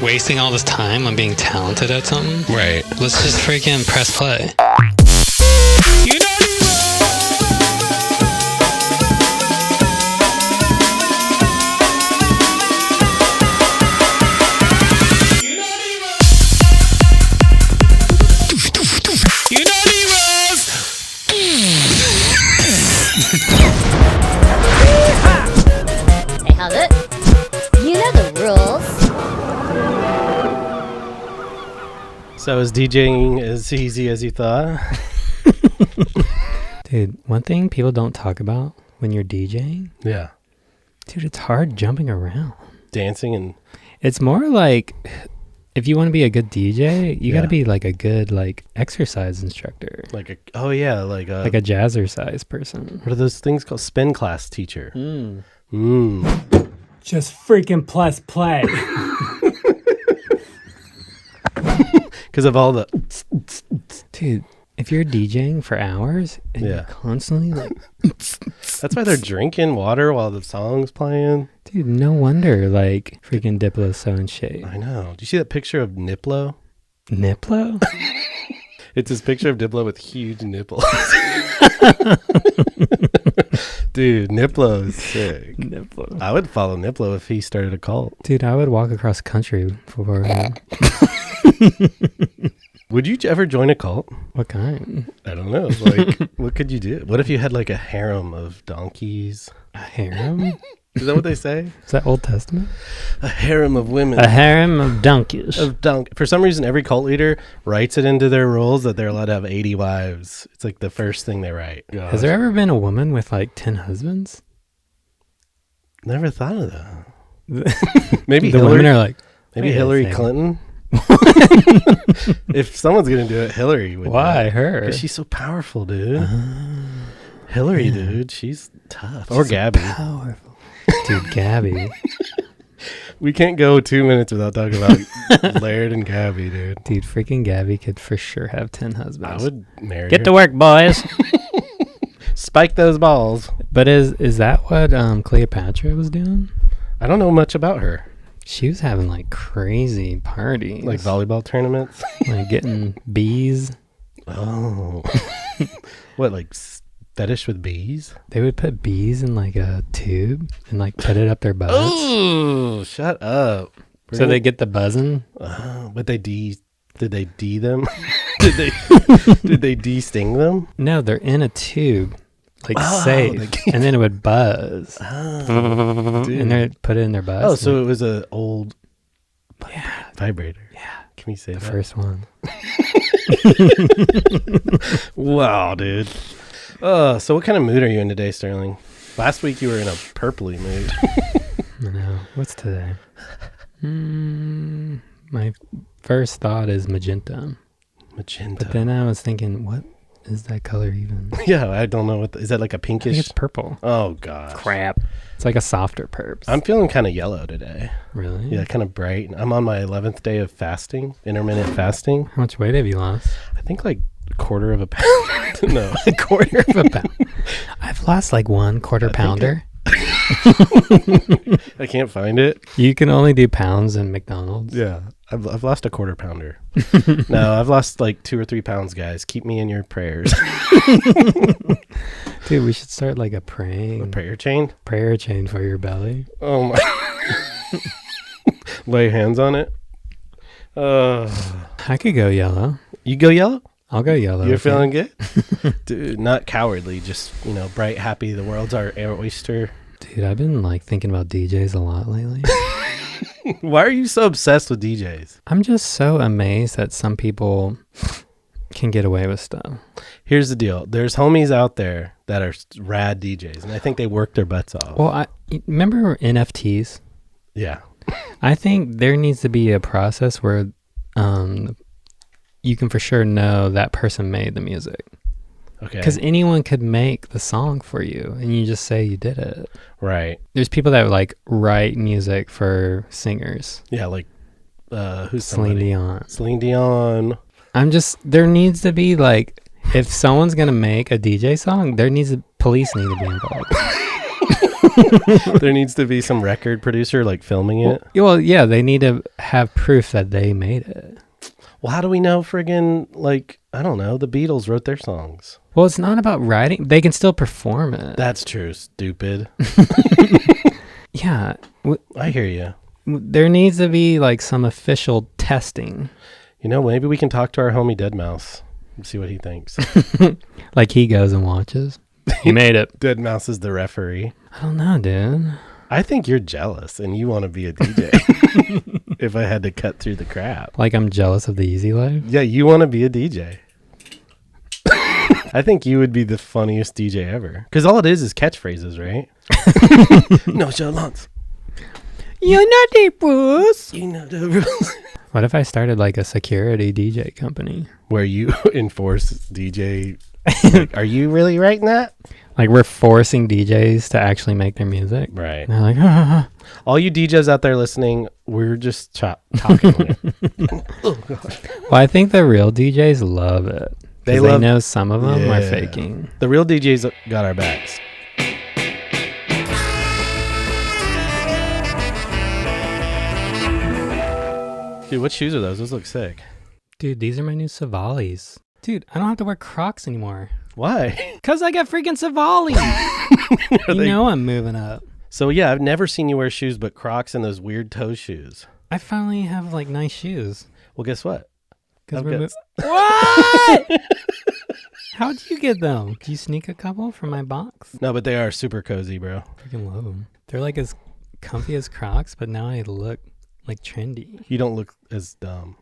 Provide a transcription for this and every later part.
wasting all this time on being talented at something. Right. Let's just freaking press play. You know Hey, how's it? You know the rules. So is DJing as easy as you thought? Dude, one thing people don't talk about when you're DJing, Yeah. dude, it's hard jumping around. Dancing and... It's more like if you want to be a good DJ, you got to Yeah. be like a good like exercise instructor, like a... Oh, yeah. Like a jazzercise person. What are those things called? Spin class teacher. Just freaking press play. Because of all the... Dude, if you're DJing for hours and Yeah. you're constantly like... That's why they're drinking water while the song's playing. Dude, no wonder like freaking Diplo's so in shape. I know. Do you see that picture of Niplo? Niplo? It's this picture of Diplo with huge nipples. Dude, Niplo is sick. Niplo. I would follow Niplo if he started a cult. Dude, I would walk across country for him. Would you ever join a cult? What kind? I don't know. Like, what could you do? What if you had like a harem of donkeys? A harem? Is that what they say? Is that Old Testament? A harem of women. A harem of donkeys. For some reason, every cult leader writes it into their rules that they're allowed to have 80 wives. It's like the first thing they write. Has there ever been a woman with like 10 husbands? Never thought of that. Maybe The Hillary, women are like, maybe wait a Hillary second. Clinton. If someone's gonna do it, Hillary would. Why her? Because she's so powerful, dude. Hillary, dude, she's tough. Or Gabby. Powerful. Dude, Gabby. We can't go 2 minutes without talking about Laird and Gabby, dude. Dude, freaking Gabby could for sure have 10 I husbands. would marry Get her. to work, boys. Spike those balls. But is that what Cleopatra was doing? I don't know much about her. She was having like crazy parties. Like volleyball tournaments. Like getting bees. Oh. What, like fetish with bees? They would put bees in like a tube and like put it up their butts. Oh, shut up. So they get the buzzing. But did they D them? did they de-sting them? No, they're in a tube, like Oh, safe, they can't- and then it would buzz, Dude. and they would put it in their butts. Oh, so it was an old yeah, vibrator. yeah, Can we say the that? first one. Wow, dude. So what kind of mood are you in today, Sterling? Last week you were in a purpley mood. I know. What's today? My first thought is magenta, Magenta. but then I was thinking, what is that color even? I Yeah, I don't know is that like a think pinkish? it's purple. Oh gosh. Crap. It's like a softer purps. I'm feeling kind of yellow today. Really? Yeah, kind of bright. I'm on my 11th day of fasting, intermittent fasting. How much weight have you lost? I think like a quarter of a pound. No. A quarter of a pound. I've lost like 1/4 pounder. I can't find it. You can only do pounds in McDonald's. Yeah. I've lost a quarter pounder. No, I've lost like 2 or 3 pounds, guys. Keep me in your prayers. Dude, we should start like a A prayer prayer chain? chain for your belly. Oh my. Lay hands on it. I could go yellow. You go yellow? I'll go yellow. You're if you- feeling good? Dude, not cowardly, just, bright, happy. The world's our oyster. Dude, I've been like thinking about DJs a lot lately. Why are you so obsessed with DJs? I'm just so amazed that some people can get away with stuff. Here's the deal. There's homies out there that are rad DJs, and I think they work their butts off. Well, I remember NFTs. Yeah. I think there needs to be a process where you can for sure know that person made the music. Okay. Because anyone could make the song for you and you just say you did it. Right. There's people that like write music for singers. Yeah, like who's Celine somebody? Dion. Celine Dion. There needs to be like, if someone's going to make a DJ song, police need to be involved. There needs to be some record producer like filming it. Well, yeah, they need to have proof that they made it. Well, how do we know friggin' like, I don't know, the Beatles wrote their songs? Well, it's not about writing. They can still perform it. That's true, stupid. Yeah. I hear you. There needs to be like some official testing. You know, maybe we can talk to our homie Deadmau5 and see what he thinks. Like he goes and watches. He made it. Deadmau5 is the referee. I don't know, dude. I think you're jealous and you want to be a DJ. If I had to cut through the crap. Like I'm jealous of the easy life. Yeah, you want to be a DJ. I think you would be the funniest DJ ever. Because all it is catchphrases, right? Nonchalance. You know the rules. You know the rules. What if I started like a security DJ company? Where you enforce DJ. Like, are you really writing that? Like we're forcing DJs to actually make their music. Right. And they're like, ah. All you DJs out there listening, we're just talking. Oh, gosh. Well, I think the real DJs love it. They know some of them are faking. The real DJs got our backs. Dude, what shoes are those? Those look sick. Dude, these are my new Savalis. Dude, I don't have to wear Crocs anymore. Why? Because I got freaking Savalis. I'm moving up. So, yeah, I've never seen you wear shoes but Crocs and those weird toe shoes. I finally have like nice shoes. Well, guess what? What? How'd you get them? Did you sneak a couple from my box? No, but they are super cozy, bro. Freaking love them. They're like as comfy as Crocs, but now I look like trendy. You don't look as dumb.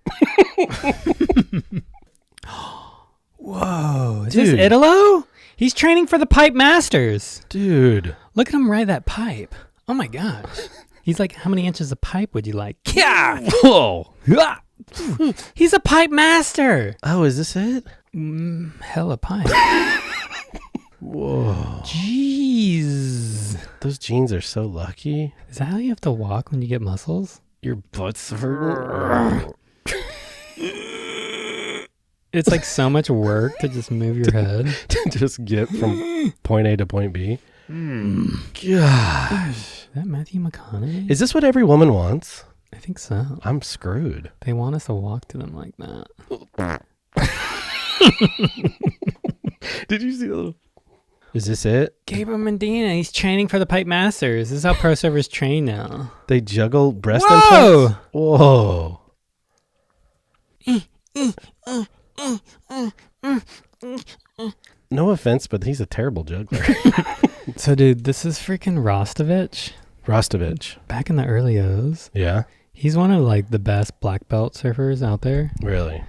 Whoa. Is this Italo? He's training for the Pipe Masters. Dude. Look at him ride that pipe. Oh my gosh. He's like, how many inches of pipe would you like? Yeah. Whoa. He's a pipe master. Oh, is this it? Hella pipe. Whoa. Jeez. Those jeans are so lucky. Is that how you have to walk when you get muscles? Your butt's hurting. It's like so much work to just move your head. To just get from point A to point B. Gosh. Is that Matthew McConaughey? Is this what every woman wants? I think so. I'm screwed. They want us to walk to them like that. Did you see the little... Is this it? Gabriel Medina, he's training for the Pipe Masters. This is how pro servers train now. They juggle breast Whoa! implants? Whoa. No offense, but he's a terrible juggler. So, dude, this is freaking Rostovich. Back in the early O's. Yeah? He's one of, like, the best black belt surfers out there. Really?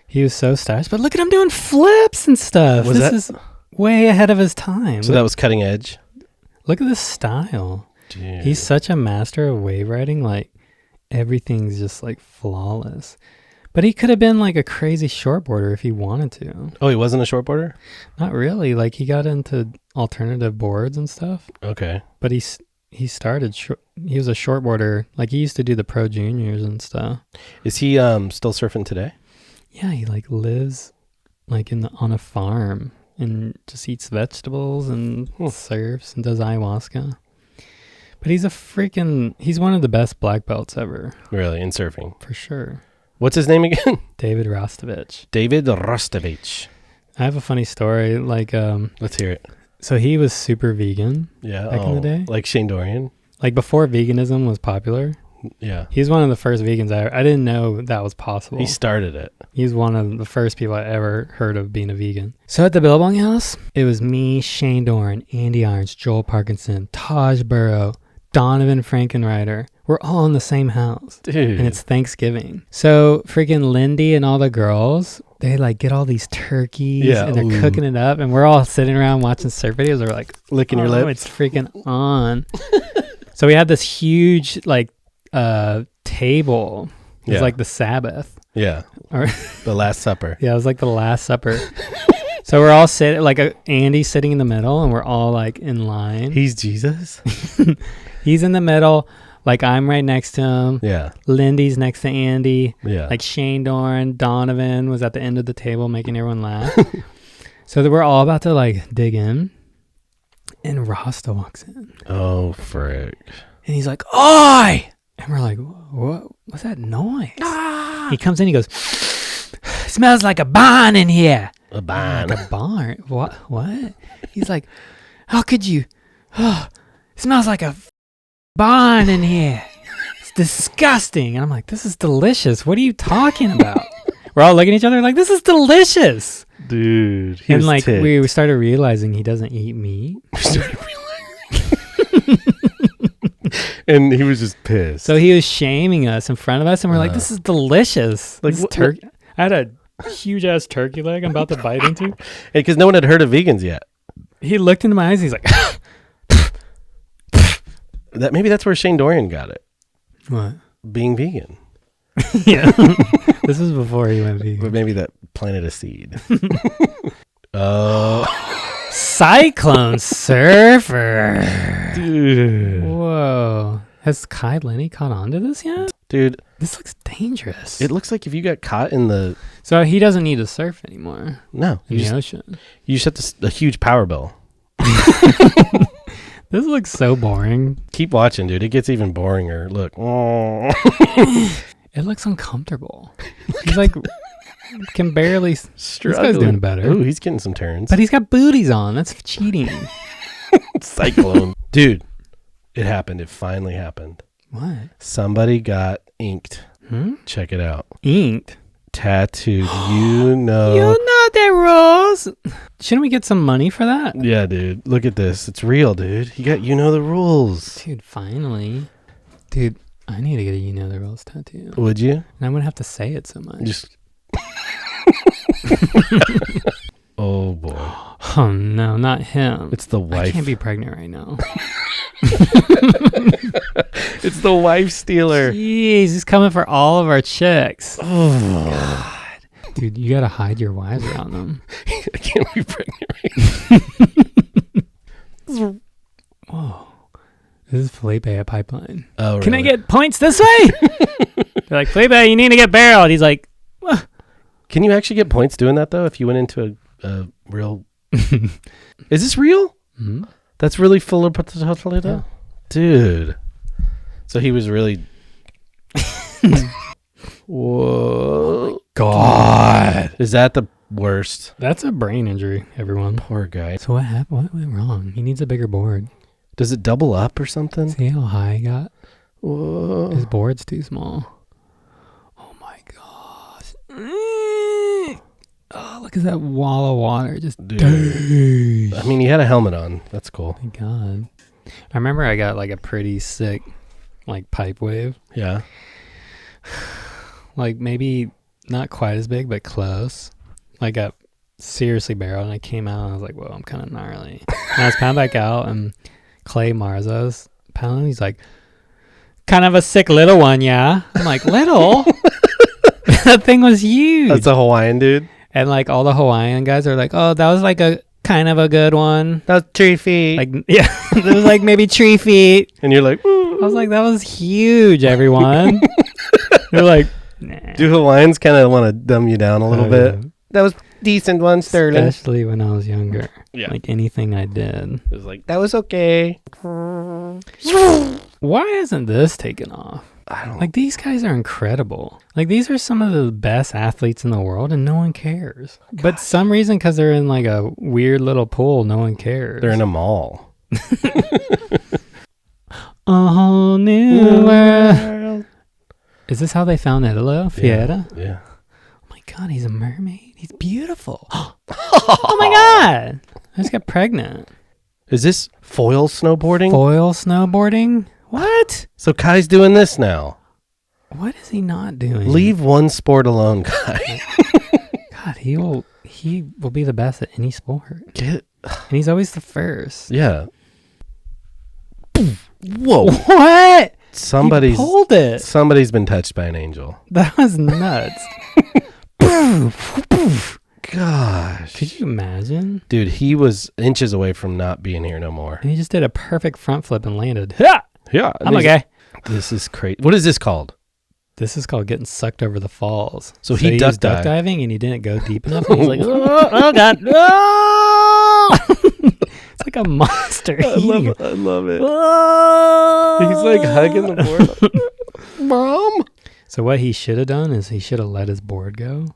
He was so stylish. But look at him doing flips and stuff. This is way ahead of his time. So that was cutting edge? Look at this style. Dude. He's such a master of wave riding. Like, everything's just, like, flawless. But he could have been, like, a crazy shortboarder if he wanted to. Oh, he wasn't a shortboarder? Not really. Like, he got into alternative boards and stuff. Okay. But he started, he was a shortboarder. Like, he used to do the pro juniors and stuff. Is he still surfing today? Yeah, he, like, lives, like, on a farm and just eats vegetables and surfs and does ayahuasca. But he's one of the best black belts ever. Really? In surfing? For sure. What's his name again? David Rostovich. David Rostovich. I have a funny story. Like, let's hear it. So he was super vegan. Yeah. Back in the day. Like Shane Dorian. Like before veganism was popular. Yeah. He's one of the first vegans I didn't know that was possible. He started it. He's one of the first people I ever heard of being a vegan. So at the Billabong House, it was me, Shane Doran, Andy Irons, Joel Parkinson, Taj Burrow, Donovan Frankenreiter. We're all in the same house. Dude. And it's Thanksgiving. So freaking Lindy and all the girls, they like get all these turkeys and they're cooking it up. And we're all sitting around watching surf videos. We're like, licking your lips. It's freaking on. So we had this huge like table. It was like the Sabbath. Yeah. Or the Last Supper. Yeah, it was like the Last Supper. So we're all sitting, like Andy's sitting in the middle and we're all like in line. He's Jesus? He's in the middle. Like, I'm right next to him. Yeah. Lindy's next to Andy. Yeah. Like, Shane Doran, Donovan was at the end of the table making everyone laugh. So we're all about to, like, dig in. And Rasta walks in. Oh, frick. And he's like, "Oi!" And we're like, "What? What's that noise?" He comes in, he goes, "Smells like a barn in here." A barn. Like a barn? What? He's like, "How could you? Oh, it smells like a barn in here. It's disgusting." And I'm like, "This is delicious. What are you talking about?" We're all looking at each other like, "This is delicious." Dude. He And was like, ticked. we started realizing he doesn't eat meat. And he was just pissed. So he was shaming us in front of us, and we're like, "This is delicious." Like, This what- turkey. I had a huge ass turkey leg I'm about to bite into. Because no one had heard of vegans yet. He looked into my eyes. He's like, Maybe that's where Shane Dorian got it. "What?" Being vegan. Yeah. This was before he went But vegan. maybe that planted a seed. Oh. Cyclone Surfer. Dude. Whoa. Has Kai Lenny caught on to this yet? Dude, This looks dangerous. it looks like if you got caught in the... So he doesn't need to surf anymore No. in the ocean. You just have a huge power bill. This looks so boring. Keep watching, dude. It gets even boringer. Look. Oh. It looks uncomfortable. He's like, can barely... This guy's doing better. Ooh, he's getting some turns. But he's got booties on. That's cheating. Cyclone. Dude, it happened. It finally happened. What? Somebody got inked. Hmm? Check it out. Inked. Tattooed. You know. You know the rules. Shouldn't we get some money for that? Yeah, dude. Look at this. It's real, dude. You know the rules. Dude, finally. Dude, I need to get a you know the rules tattoo. Would you? And I wouldn't have to say it so much. Just. Oh, boy. Oh, no, not him. It's the I wife. can't be pregnant right now. It's the wife stealer. Jeez, he's coming for all of our chicks. Oh. God. Dude, you got to hide your wives around them. I can't be pregnant right. Whoa. This is Felipe at Pipeline. Oh, Can I really? get points this way? They're like, Felipe, you need to get barreled. He's like, Can you actually get points doing that, though, if you went into a real... Is this real? hmm? That's really full of Toledo? Yeah. Dude. So he was really... Whoa. God. Is that the worst? That's a brain injury, everyone. Poor guy. So what happened? What went wrong? He needs a bigger board. Does it double up or something? See how high he got? Whoa. His board's too small. Oh my gosh. Oh, look at that wall of water. Just Dude. Dang. I mean, he had a helmet on. That's cool. Thank God. I remember I got like a pretty sick like pipe wave. Yeah. Like maybe not quite as big, but close. Like got seriously barreled, and I came out and I was like, whoa, I'm kind of gnarly. And I was pounding back out, and Clay Marza's pounding. He's like, kind of a sick little one, yeah? I'm like, little? That thing was huge. That's a Hawaiian dude. And like all the Hawaiian guys are like, oh, that was like a kind of a good one. That's 3 feet. Like, yeah, it was like maybe 3 feet. And you're like, I was like, that was huge, everyone. They're like, nah. do Hawaiians kind of want to dumb you down a little bit? That was decent one, Sterling. Especially when I was younger. Yeah. Like anything I did. It was like, that was okay. Why hasn't this taken off? I don't Like, these guys are incredible. Like, these are some of the best athletes in the world, and no one cares. But some reason, because they're in like a weird little pool, no one cares. They're in a mall. A whole new world. Is this how they found Italo? Fiera? Yeah. Oh my God, he's a mermaid. He's beautiful. Oh my God. I just got pregnant. Is this foil snowboarding? Foil snowboarding? What? So Kai's doing this now. What is he not doing? Leave one sport alone, Kai. God, he will be the best at any sport. Get... And he's always the first. Yeah. Whoa. What? Somebody's He pulled it. somebody's been touched by an angel. That was nuts. Gosh. Could you imagine? Dude, he was inches away from not being here no more. And he just did a perfect front flip and landed. Ha! Yeah. I'm okay. This is crazy. What is this called? This is called getting sucked over the falls. So he duck was duck dived. diving and he didn't go deep enough. He's like, oh God. Oh! It's like like a monster. I love it. Whoa! He's like hugging the board. Mom. So what he should have done is he should have let his board go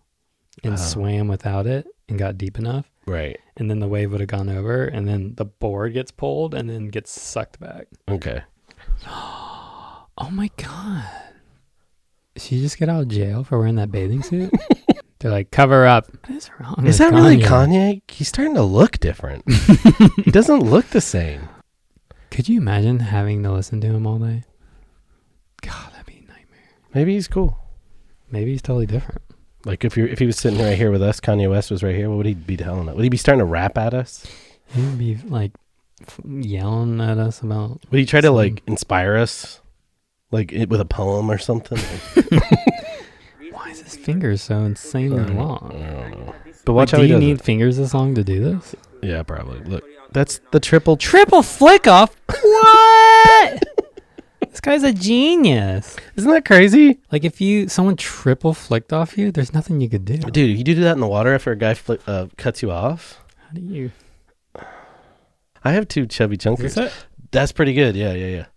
and swam without it and got deep enough. Right. And then the wave would have gone over, and then the board gets pulled and then gets sucked back. Okay. Oh my God. Did she just get out of jail for wearing that bathing suit? They're like, cover up. What is wrong Is with that really Kanye? He's starting to look different. He doesn't look the same. Could you imagine having to listen to him all day? God, that'd be a nightmare. Maybe he's cool. Maybe he's totally different. Like if he was sitting right here with us, Kanye West was right here, what would he be telling us? Would he be starting to rap at us? He'd be like yelling at us about. Would he try to like inspire us? Like with a poem or something? Why is his fingers so insanely long? I don't know. But watch how do he you does need it. fingers this long to do this? Yeah, probably. Look, that's the triple Flick off? What? This guy's a genius. Isn't that crazy? Like if someone triple flicked off you, there's nothing you could do. Dude, you do that in the water after a guy cuts you off? How do you? I have two chubby chunkers. Is that? That's pretty good. Yeah.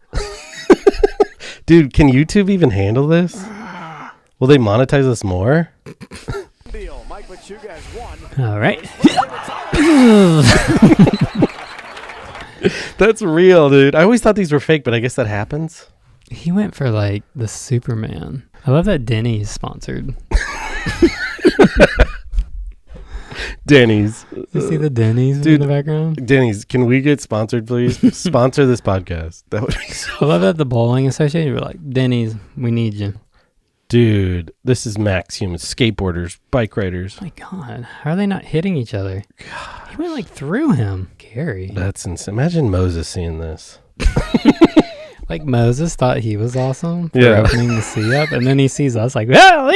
Dude, can YouTube even handle this? Will they monetize us more? All right. That's real, dude. I always thought these were fake, but I guess that happens. He went for like the Superman. I love that Denny's sponsored. Denny's. You see the Denny's Dude, in the background? Denny's, can we get sponsored, please? Sponsor this podcast. That would be so. I love that the bowling association were like, Denny's, we need you. Dude, this is Max Humans, skateboarders, bike riders. Oh my God, how are they not hitting each other? He went like through him. Gary. That's insane. Imagine Moses seeing this. Like Moses thought he was awesome for Yeah. opening the sea up, and then he sees us like, "Ah!"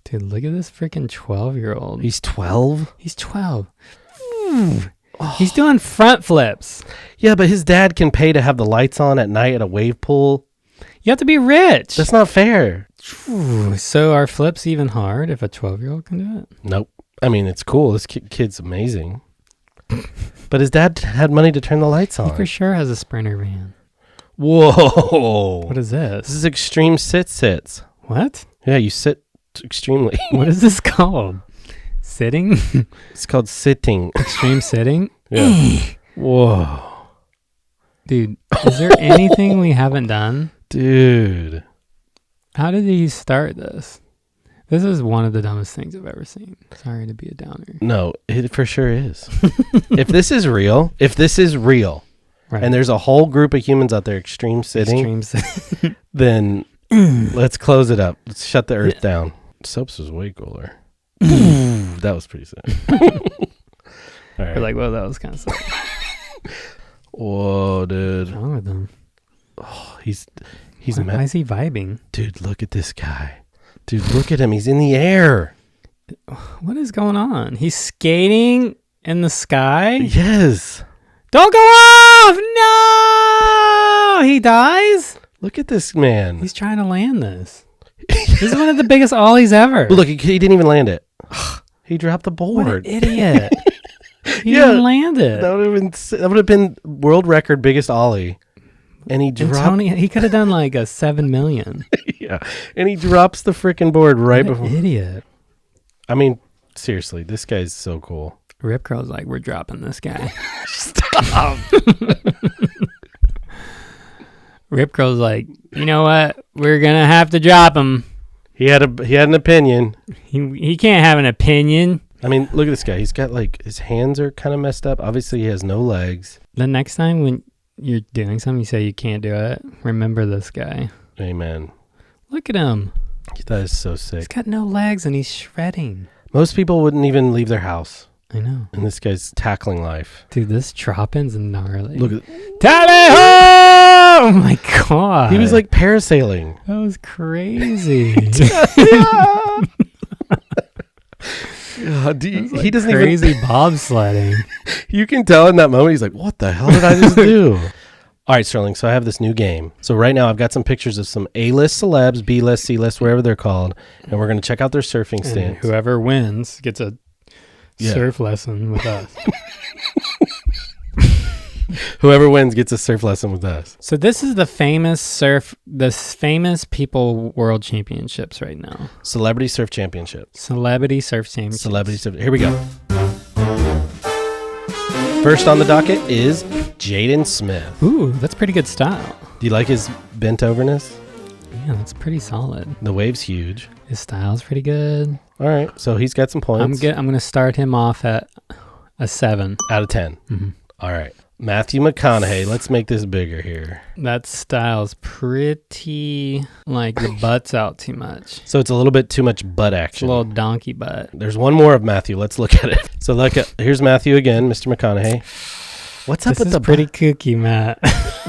Dude, look at this freaking 12-year-old. He's 12? He's 12. He's doing front flips. Yeah, but his dad can pay to have the lights on at night at a wave pool. You have to be rich. That's not fair. So are flips even hard if a 12-year-old can do it? Nope. I mean, it's cool. This kid's amazing. But his dad had money to turn the lights He on. for sure has a Sprinter van. Whoa. What is this? This is extreme sits. What? Yeah, you sit extremely. What is this called? Sitting? It's called sitting. Extreme sitting? Yeah. Whoa. Dude, is there anything we haven't done? Dude. How did he start this? This is one of the dumbest things I've ever seen. Sorry to be a downer. No, it for sure is. If this is real, Right. and there's a whole group of humans out there extreme sitting, then let's close it up. Let's shut the earth down. Soaps was way cooler. That was pretty sick. All right. We're like, well, that was kind of sick. Whoa, dude. What's wrong with him? Oh, he's Why is he vibing? Dude, look at this guy. Dude, look at him. He's in the air. What is going on? He's skating in the sky? Yes. Don't go off! No! He dies? Look at this man. He's trying to land this. This is one of the biggest ollies ever. Look, he didn't even land it. He dropped the board. What an idiot. He Yeah, didn't land it. That would have been world record biggest ollie. And he And dropped. Tony, he could have done like a 7 million. Yeah. And he drops the freaking board right What before. an idiot. I mean, seriously, this guy's so cool. Rip Curl's like, we're dropping this guy. Stop. Rip Curl's like, you know what? We're going to have to drop him. He had an opinion. He can't have an opinion. I mean, look at this guy. He's got like his hands are kind of messed up. Obviously, he has no legs. The next time when you're doing something, you say you can't do it. Remember this guy. Amen. Look at him. That is so He's sick. got no legs and he's shredding. Most people wouldn't even leave their house. I know. And this guy's tackling life. Dude, this dropping's gnarly. Look at Tally ho! Oh my god. he was like parasailing. that was crazy. He doesn't crazy bobsledding. You can tell in that moment he's like, "What the hell did I just do?" All right, Sterling. So I have this new game. So right now I've got some pictures of some A-list celebs, B-list, C-list, wherever they're called, and we're gonna check out their surfing And stance. whoever wins gets a Yeah. surf lesson with us. Whoever wins gets a surf lesson with us. So this is the famous people world championships right now. Celebrity Surf Championship. Celebrity Surf Championship. Celebrity Surf. Here we go. First on the docket is Jaden Smith. Ooh, that's pretty good style. Do you like his bent overness? Yeah, that's pretty solid. The wave's huge. His style's pretty good. All right, so he's got some points. I'm going to start him off at a 7 out of 10. Mm-hmm. All right. Matthew McConaughey. Let's make this bigger here. That style's pretty, like, the butt's out too much. So it's a little bit too much butt It's a action. little donkey butt. There's one more of Matthew. Let's look at it. So here's Matthew again, Mr. McConaughey. What's up with the pretty kooky, Matt.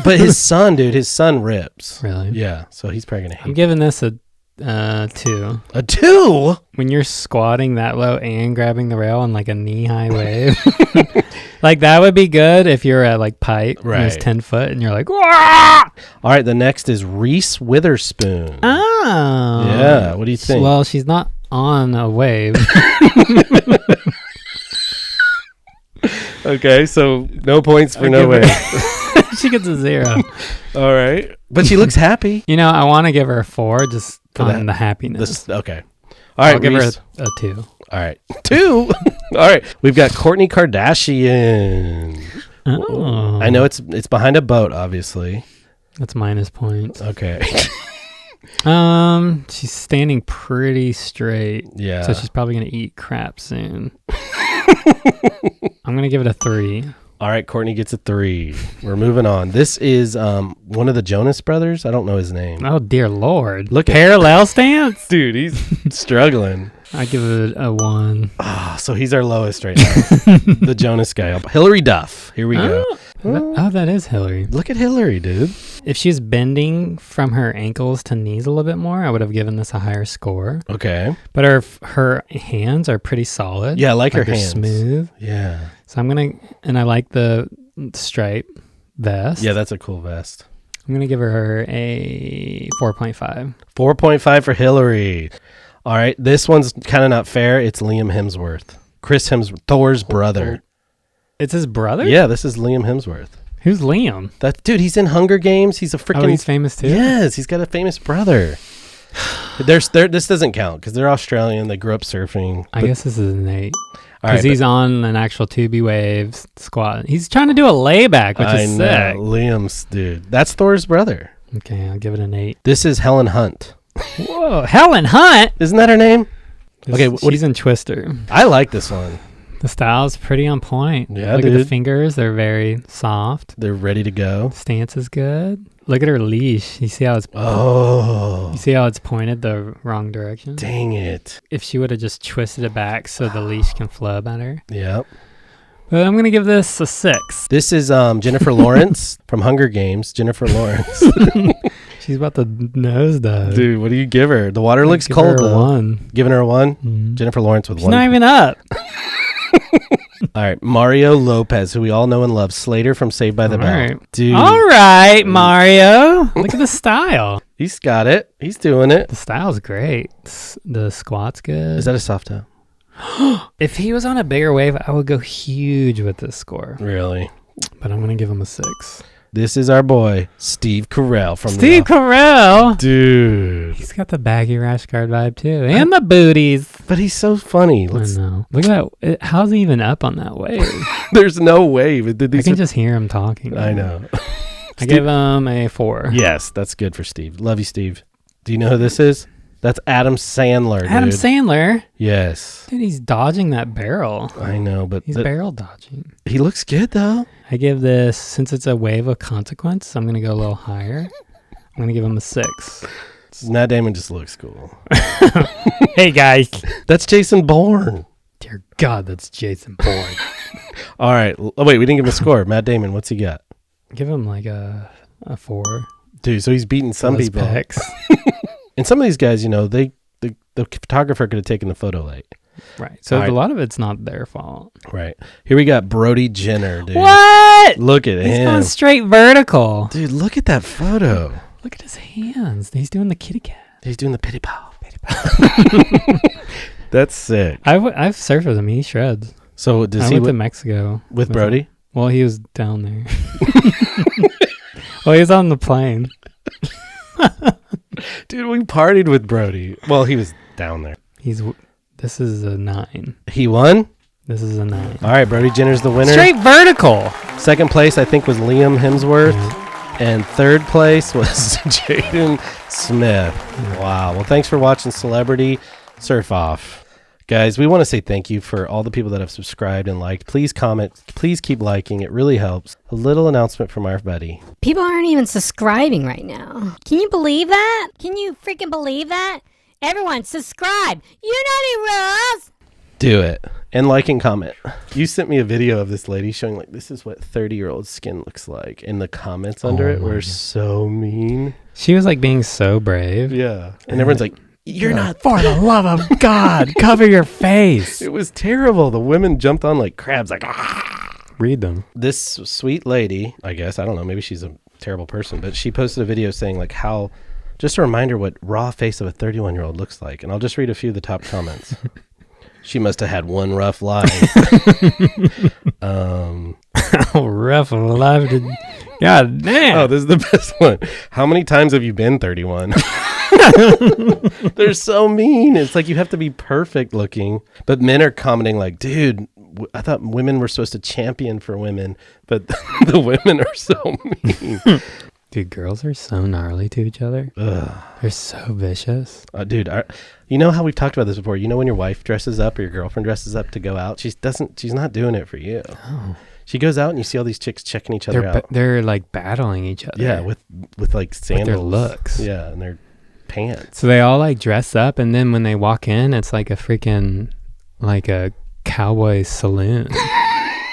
But his son, dude, his son rips. Really? Yeah, so he's probably going to hate I'm giving this a 2. A 2? When you're squatting that low and grabbing the rail on like a knee-high wave. Like that would be good if you're at like Pike, right? And it's 10 foot and you're like, wah! All right, the next is Reese Witherspoon. Oh. Yeah, what do you think? Well, she's not on a wave. Okay, so no points for no wave. She gets a 0. All right. But she looks happy. You know, I want to give her a 4 just on the happiness. Okay. All right, I'll give Reese. her a 2. All right. 2? All right. We've got Kourtney Kardashian. Oh. I know it's behind a boat, obviously. That's minus points. Okay. She's standing pretty straight. Yeah. So she's probably going to eat crap soon. I'm going to give it a 3. All right, Kourtney gets a 3. We're moving on. This is one of the Jonas brothers. I don't know his name. Oh, dear Lord. Look at Parallel stance? dude, he's struggling. I give it a 1. Oh, so he's our lowest right now. The Jonas guy. Hillary Duff. Here we go. Oh, that is Hillary. Look at Hillary, dude. If she's bending from her ankles to knees a little bit more, I would have given this a higher score. Okay. But her hands are pretty solid. Yeah, I like her they're hands. smooth. Yeah. So and I like the stripe vest. Yeah, that's a cool vest. I'm going to give her a 4.5. 4.5 for Hillary. All right, this one's kind of not fair. It's Liam Hemsworth. Chris Hemsworth, Thor's brother. It's his brother? Yeah, this is Liam Hemsworth. Who's Liam? Dude, he's in Hunger Games. He's a freaking... Oh, he's famous too? Yes, he's got a famous brother. This doesn't count because they're Australian. They grew up surfing. I guess this is an 8. All right, Because he's on an actual Tubi waves squat. He's trying to do a layback, which is sick. Liam's, dude. That's Thor's brother. Okay, I'll give it an 8. This is Helen Hunt. Whoa, Helen Hunt? Isn't that her name? Okay, she's in Twister. I like this one. The style's pretty on point. Yeah, Look at dude. the fingers. They're very soft. They're ready to go. Stance is good. Look at her leash. You see how it's pointed the wrong direction? Dang it. If she would have just twisted it back so the leash can flow better. Yep. But I'm going to give this a 6. This is Jennifer Lawrence from Hunger Games. Jennifer Lawrence. She's about to nosedive. Dude, what do you give her? The water looks Give cold, her a though. 1. Giving her a 1? Mhm. Jennifer Lawrence with She's 1. not even up. All right, Mario Lopez, who we all know and love. Slater from Saved by the All Bell. right. Dude, All right, Mario. Look at the style. he's got it. He's doing it. The style's great. The squat's good. Is that a soft toe? If he was on a bigger wave, I would go huge with this score. Really? But I'm going to give him a 6. This is our boy, Steve Carell from Steve Carell. Dude. He's got the baggy rash guard vibe too. And the booties. But he's so funny. I know. Look at that. How's he even up on that wave? There's no wave. I can just hear him talking. I know. I give him a 4. Yes, that's good for Steve. Love you, Steve. Do you know who this is? That's Adam Sandler, Adam dude. Sandler. Yes. Dude, he's dodging that barrel. I know, but He's barrel dodging. he looks good, though. I give this, since it's a wave of consequence, I'm going to go a little higher. I'm going to give him a 6. Matt Damon just looks cool. Hey, guys. That's Jason Bourne. Dear God, that's Jason Bourne. All right. Oh, wait, we didn't give him a score. Matt Damon, what's he got? Give him like a 4. Dude, so he's beating some Those people. pecs. And some of these guys, you know, the photographer could have taken the photo late. Right. So All right. a lot of it's not their fault. Right. Here we got Brody Jenner, dude. What? Look at He's him. going straight vertical. Dude, look at that photo. Look at his hands. He's doing the kitty cat. He's doing the pity pow. That's sick. I've surfed with him. He shreds. So does I he went to Mexico with Brody? him. Well, he was down there. Well, he was on the plane. Dude, we partied with Brody. Well, he was down there. This is a 9. He won? This is a 9. All right, Brody Jenner's the winner. Straight vertical. Second place, I think, was Liam Hemsworth. And third place was Jaden Smith. Wow. Well, thanks for watching Celebrity Surf Off. Guys, we want to say thank you for all the people that have subscribed and liked. Please comment. Please keep liking. It really helps. A little announcement from our buddy. People aren't even subscribing right now. Can you believe that? Can you freaking believe that? Everyone, subscribe. You know the rules. Do it. And like and comment. You sent me a video of this lady showing, like, this is what 30-year-old skin looks like. And the comments under it were so mean. She was like being so brave. Yeah. And everyone's like, you're not. For the love of God, cover your face. It was terrible. The women jumped on like crabs, like, Read them. This sweet lady, I guess, I don't know, maybe she's a terrible person, but she posted a video saying like how, just a reminder what raw face of a 31-year-old looks like. And I'll just read a few of the top comments. She must have had one rough life. Rough life. God damn. Oh, this is the best one. How many times have you been 31? They're so mean. It's like you have to be perfect looking. But men are commenting like, dude, I thought women were supposed to champion for women, but the women are so mean. Dude, girls are so gnarly to each other. Ugh. They're so vicious. Dude, you know how we've talked about this before? You know when your wife dresses up or your girlfriend dresses up to go out? She's not doing it for you. Oh. She goes out and you see all these chicks checking each other out. They're like battling each other. Yeah, with like sandals. With their looks. Yeah, and their pants. So they all like dress up, and then when they walk in, it's like a freaking, like a cowboy saloon.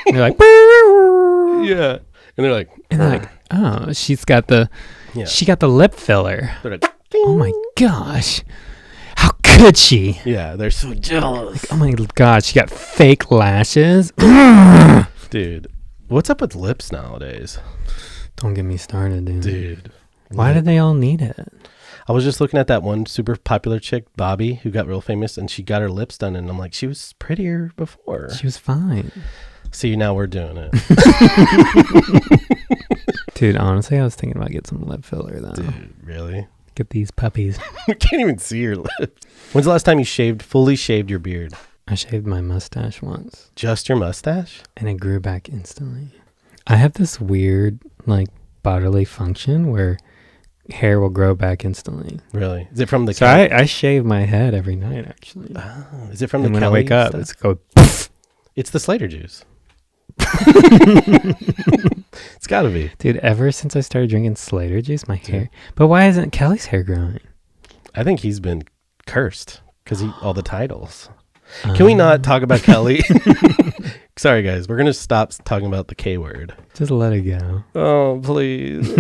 They're like, yeah. And they're like, oh, she got the lip filler. They're like, oh my gosh. How could she? Yeah, they're so jealous. Like, oh my god, she got fake lashes. Dude, what's up with lips nowadays? Don't get me started, Dude. Why did they all need it? I was just looking at that one super popular chick, Bobby, who got real famous, and she got her lips done, and I'm like, she was prettier before. She was fine. See, now we're doing it. Dude, honestly, I was thinking about getting some lip filler, though. Dude, really? Get these puppies. I can't even see your lips. When's the last time you fully shaved your beard? I shaved my mustache once. Just your mustache? And it grew back instantly. I have this weird, like, bodily function where hair will grow back instantly. Really? Is it from the... So I shave my head every night, actually. Oh, is it from and the when Kelly I wake up, stuff? it's go... It's the Slater juice. It's gotta be. Dude, ever since I started drinking Slater juice, my hair... But why isn't Kelly's hair growing? I think he's been cursed because all the titles. Can we not talk about Kelly? Sorry, guys. We're going to stop talking about the K word. Just let it go. Oh, please.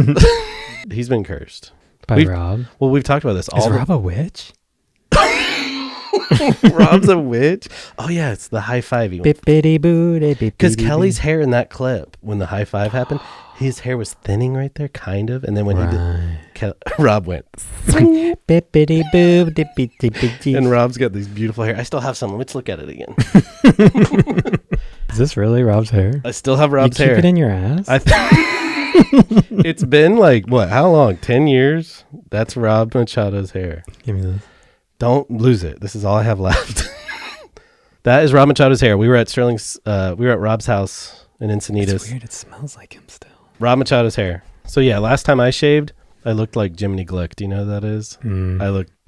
He's been cursed. By Rob? Well, we've talked about this. Is Rob a witch? Rob's a witch? Oh, yeah. It's the high five. Because Kelly's hair in that clip, when the high five happened, his hair was thinning right there, kind of. And then when he did, Rob went. And Rob's got these beautiful hair. I still have some. Let's look at it again. Is this really Rob's hair? I still have Rob's hair. You keep it in your ass? It's been like, what, how long? 10 years? That's Rob Machado's hair. Give me this. Don't lose it. This is all I have left. That is Rob Machado's hair. We were at Rob's house in Encinitas. It's weird. It smells like him still. Rob Machado's hair. So yeah, last time I shaved, I looked like Jiminy Glick. Do you know who that is?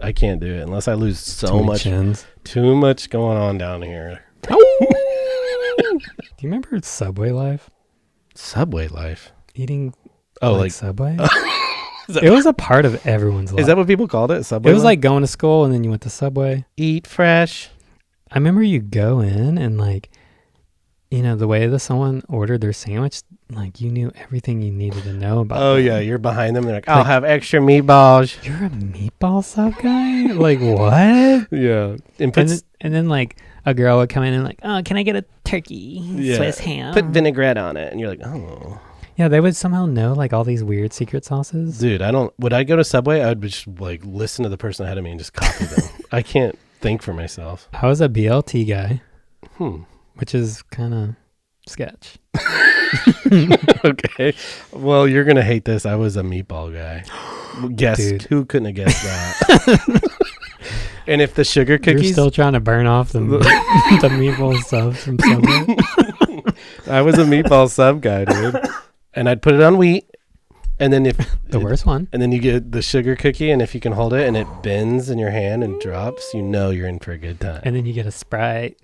I can't do it unless I lose so much. Chins. Too much going on down here. Do you remember Subway life? Subway life? Eating like Subway? It was a part of everyone's life. Is that what people called it? Subway? It was like going to school and then you went to Subway. Eat fresh. I remember you go in and like, you know, the way that someone ordered their sandwich, like you knew everything you needed to know about them. Yeah, you're behind them. They're like, I'll have extra meatballs. You're a meatball sub guy? Like what? Yeah. And then like a girl would come in and like, oh, can I get a turkey Swiss ham? Put vinaigrette on it. And you're like, oh. Yeah, they would somehow know like all these weird secret sauces. Dude, would I go to Subway? I would just like listen to the person ahead of me and just copy them. I can't think for myself. I was a BLT guy. Which is kind of sketch. Okay. Well, you're going to hate this. I was a meatball guy. Guess. Dude. Who couldn't have guessed that? And if the sugar cookies... You're still trying to burn off the meatball subs from Subway? I was a meatball sub guy, dude. And I'd put it on wheat. And then if... The worst one. And then you get the sugar cookie, and if you can hold it and it bends in your hand and drops, you know you're in for a good time. And then you get a Sprite.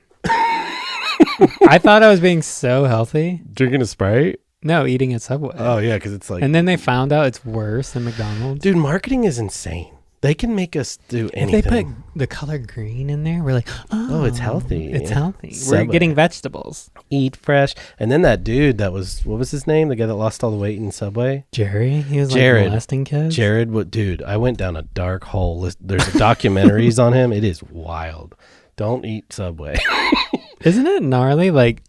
I thought I was being so healthy. Drinking a Sprite? No, eating at Subway. Oh, yeah, because it's like... And then they found out it's worse than McDonald's. Dude, marketing is insane. They can make us do anything. If they put the color green in there, we're like, oh, it's healthy. It's healthy. Subway. We're getting vegetables. Eat fresh. And then that dude that was, what was his name? The guy that lost all the weight in Subway? Jerry? He was Jared. like molesting kids? Jared, what, dude, I went down a dark hole. There's documentaries on him. It is wild. Don't eat Subway. Isn't it gnarly? Like,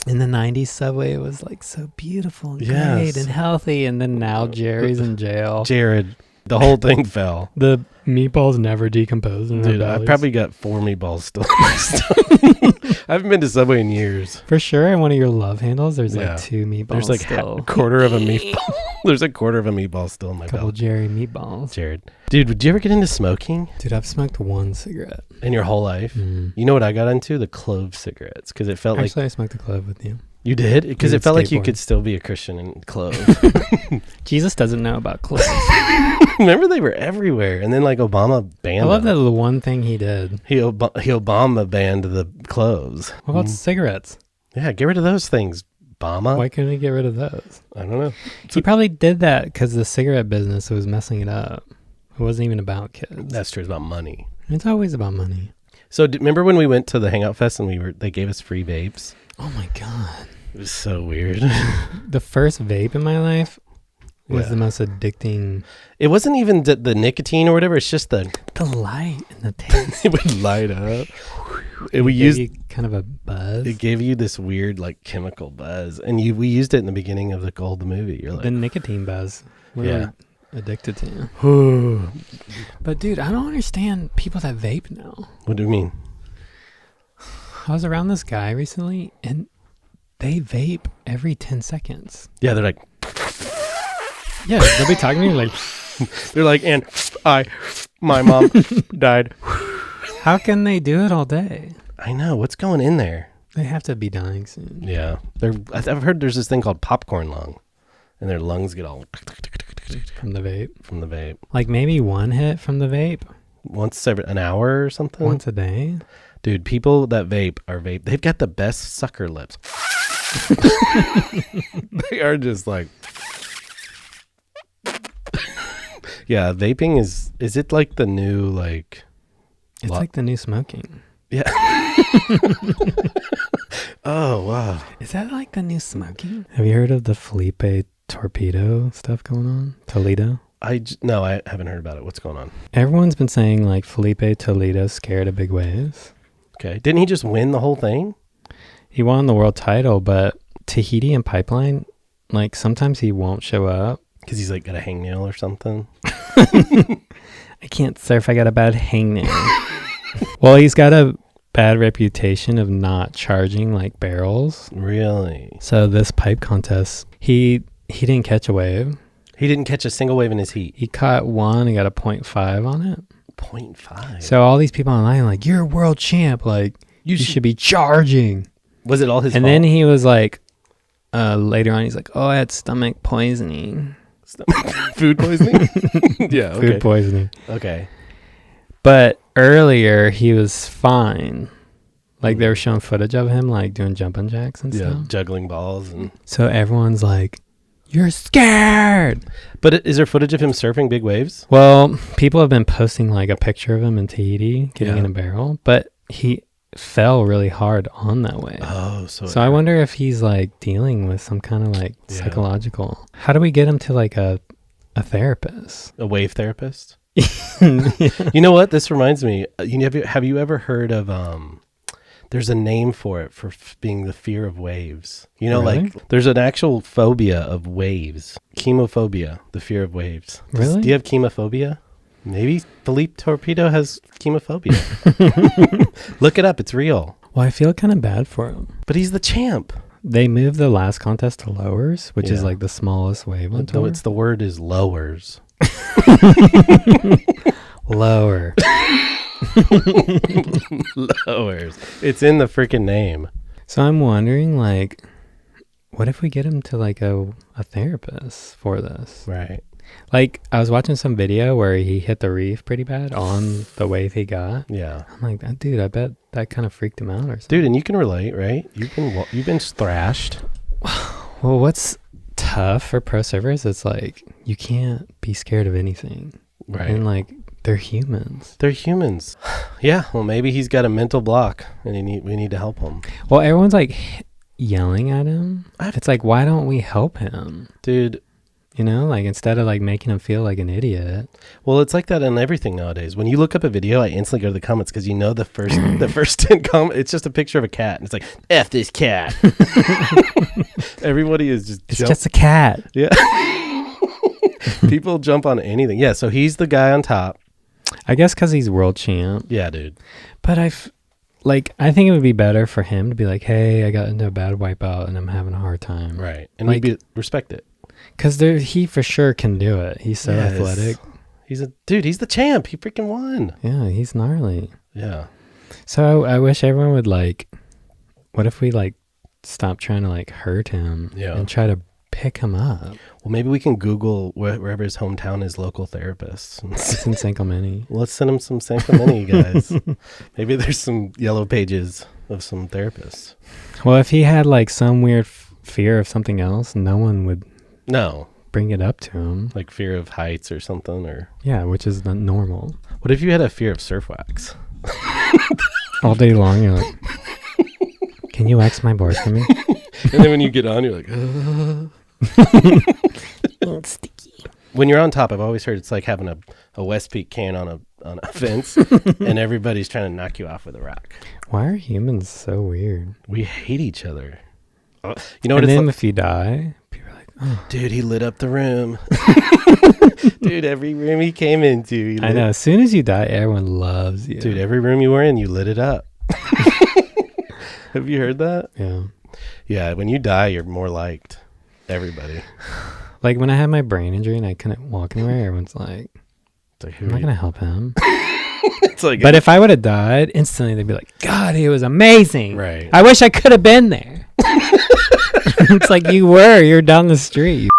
in the 90s, Subway was like so beautiful and great and healthy. And then now Jerry's in jail. Jared, the whole thing fell. The meatballs never decompose. Dude, I probably got 4 meatballs still in my stomach. I haven't been to Subway in years. For sure, in one of your love handles, there's like 2 meatballs. There's like a quarter of a meatball. There's a quarter of a meatball still in my couple belt. Jerry meatballs. Jared. Dude, would you ever get into smoking? Dude, I've smoked 1 cigarette. In your whole life? Mm. You know what I got into? The clove cigarettes. Because it felt Actually, I smoked a clove with you. You did? Because it felt like you skateboard. could still be a Christian and clove. Jesus doesn't know about cloves. Remember, they were everywhere. And then like Obama banned I love them. that the one thing he did. He Obama banned the cloves. What about cigarettes? Yeah, get rid of those things, Obama. Why couldn't he get rid of those? I don't know. He probably did that because the cigarette business was messing it up. It wasn't even about kids. That's true. It's about money. It's always about money. So remember when we went to the Hangout Fest and they gave us free vapes? Oh my God. It was so weird. The first vape in my life was the most addicting. It wasn't even the nicotine or whatever. It's just the light and the taste. it would light up. We used kind of a buzz. It gave you this weird like chemical buzz, and we used it in the beginning of the movie. You're like the nicotine buzz. We're Yeah. addicted to you. But dude, I don't understand people that vape now. What do you mean? I was around this guy recently, and they vape every 10 seconds. Yeah, they're like, Yeah, they'll be talking to me like, they're like, and my mom died. how can they do it all day? I know what's going in there. They have to be dying soon. Yeah, I've heard there's this thing called popcorn lung, and their lungs get all From the vape. from the vape. Like maybe 1 hit from the vape Once every an hour or something. once a day. Dude, people that vape. They've got the best sucker lips. They are just like, yeah. Vaping is it like the new like? It's like the new smoking. Yeah. Oh wow. Is that like the new smoking? Have you heard of the Felipe torpedo stuff going on? Toledo? No, I haven't heard about it. What's going on? Everyone's been saying like Felipe Toledo scared of big waves. Okay, didn't he just win the whole thing? He won the world title, but Tahiti and Pipeline, like sometimes he won't show up. Because he's like got a hangnail or something. I can't surf. I got a bad hangnail. Well, he's got a bad reputation of not charging like barrels. Really? So this pipe contest, he didn't catch a wave. He didn't catch a single wave in his heat. He caught one and got a 0.5 on it. 0.5. So all these people online like, you're a world champ. Like you should be charging. Was it all his And fault? then he was like, later on, he's like, oh, I had stomach poisoning. Food poisoning? Yeah. Okay. Food poisoning. Okay. But earlier he was fine. Like they were showing footage of him like doing jumping jacks and Yeah, stuff. juggling balls and. So everyone's like, you're scared. But is there footage of him surfing big waves? Well, people have been posting like a picture of him in Tahiti getting in a barrel, but he fell really hard on that wave. Oh, so I wonder if he's like dealing with some kind of like psychological. How do we get him to like a therapist? A wave therapist? You know what? This reminds me. Have you ever heard of there's a name for it for being the fear of waves. You know, Really? like there's an actual phobia of waves. Chemophobia, the fear of waves. Really? Do you have chemophobia? Maybe Felipe Torpedo has chemophobia. Look it up. It's real. Well, I feel kind of bad for him. But he's the champ. they moved the last contest to lowers, which is like the smallest wave on tour. The word is lowers. Lower. Lowers. It's in the freaking name. So I'm wondering, like, what if we get him to like a therapist for this? Right. Like, I was watching some video where he hit the reef pretty bad on the wave he got. Yeah. I'm like, dude, I bet that kind of freaked him out or something. Dude, and you can relate, right? You've been thrashed. Well, what's tough for pro surfers, it's like you can't be scared of anything. Right. And like, they're humans. They're humans. Yeah. Well, maybe he's got a mental block and we need to help him. Well, everyone's like yelling at him. It's like, why don't we help him? Dude. You know, like instead of like making him feel like an idiot. Well, it's like that on everything nowadays. When you look up a video, I instantly go to the comments because you know the first 10 comments, it's just a picture of a cat. And it's like, F this cat. Everybody is just... It's just a cat. Yeah. People jump on anything. Yeah, so he's the guy on top. I guess because he's world champ. Yeah, dude. But I think it would be better for him to be like, hey, I got into a bad wipeout and I'm having a hard time. Right. And like, respect it. Because he for sure can do it. He's so athletic. He's the champ. He freaking won. Yeah, he's gnarly. Yeah. So I wish everyone would like, what if we like stop trying to like hurt him and try to pick him up? Well, maybe we can Google wherever his hometown is, local therapists. It's in San Clemente. Let's send him some San Clemente guys. Maybe there's some yellow pages of some therapists. Well, if he had like some weird fear of something else, no one would bring it up to him. Like fear of heights or something, or which is the normal. What if you had a fear of surf wax? All day long, you're like, can you wax my board for me? And then when you get on, you're like, It's sticky. When you're on top, I've always heard it's like having a West Peak can on a fence, and everybody's trying to knock you off with a rock. Why are humans so weird? We hate each other. You know and what it's then like? If you die, people are like, oh. Dude, he lit up the room. Dude, every room he came into. I know. As soon as you die, everyone loves you. Dude, every room you were in, you lit it up. Have you heard that? Yeah. Yeah, when you die, you're more liked. Everybody. Like when I had my brain injury and I couldn't walk anywhere, everyone's like, I'm not going to help him. It's like, but if I would have died, instantly they'd be like, God, he was amazing. Right. I wish I could have been there. It's like, you're down the street.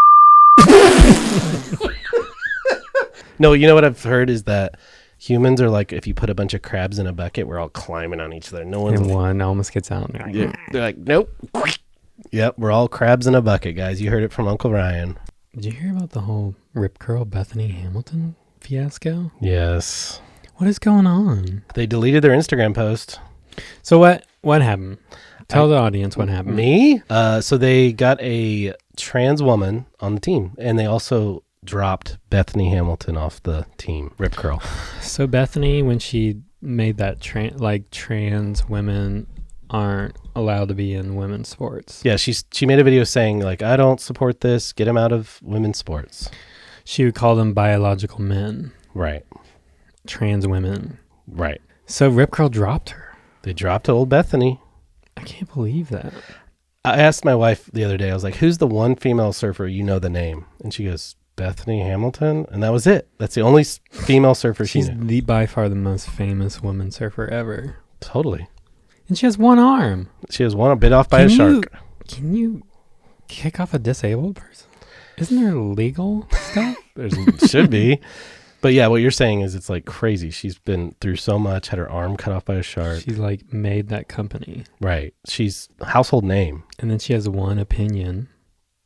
No, you know what I've heard is that humans are like, if you put a bunch of crabs in a bucket, we're all climbing on each other. No one's. And one almost gets out. And They're like, nope. Yep, we're all crabs in a bucket, guys. You heard it from Uncle Ryan. Did you hear about the whole Rip Curl Bethany Hamilton fiasco? Yes. What is going on? They deleted their Instagram post. So what happened? Tell the audience what happened. Me? So they got a trans woman on the team, and they also dropped Bethany Hamilton off the team. Rip Curl. So Bethany, when she made that trans women aren't allowed to be in women's sports. Yeah, she made a video saying like, I don't support this. Get them out of women's sports. She would call them biological men. Right. Trans women. Right. So Rip Curl dropped her. They dropped old Bethany. I can't believe that. I asked my wife the other day, I was like, who's the one female surfer you know the name? And she goes, Bethany Hamilton. And that was it. That's the only female surfer she knew. She's by far the most famous woman surfer ever. Totally. And she has one arm. She has one bit off by a shark. Can you kick off a disabled person? Isn't there legal stuff? There should be. But yeah, what you're saying is it's like crazy. She's been through so much, had her arm cut off by a shark. She's like made that company. Right. She's a household name. And then she has one opinion.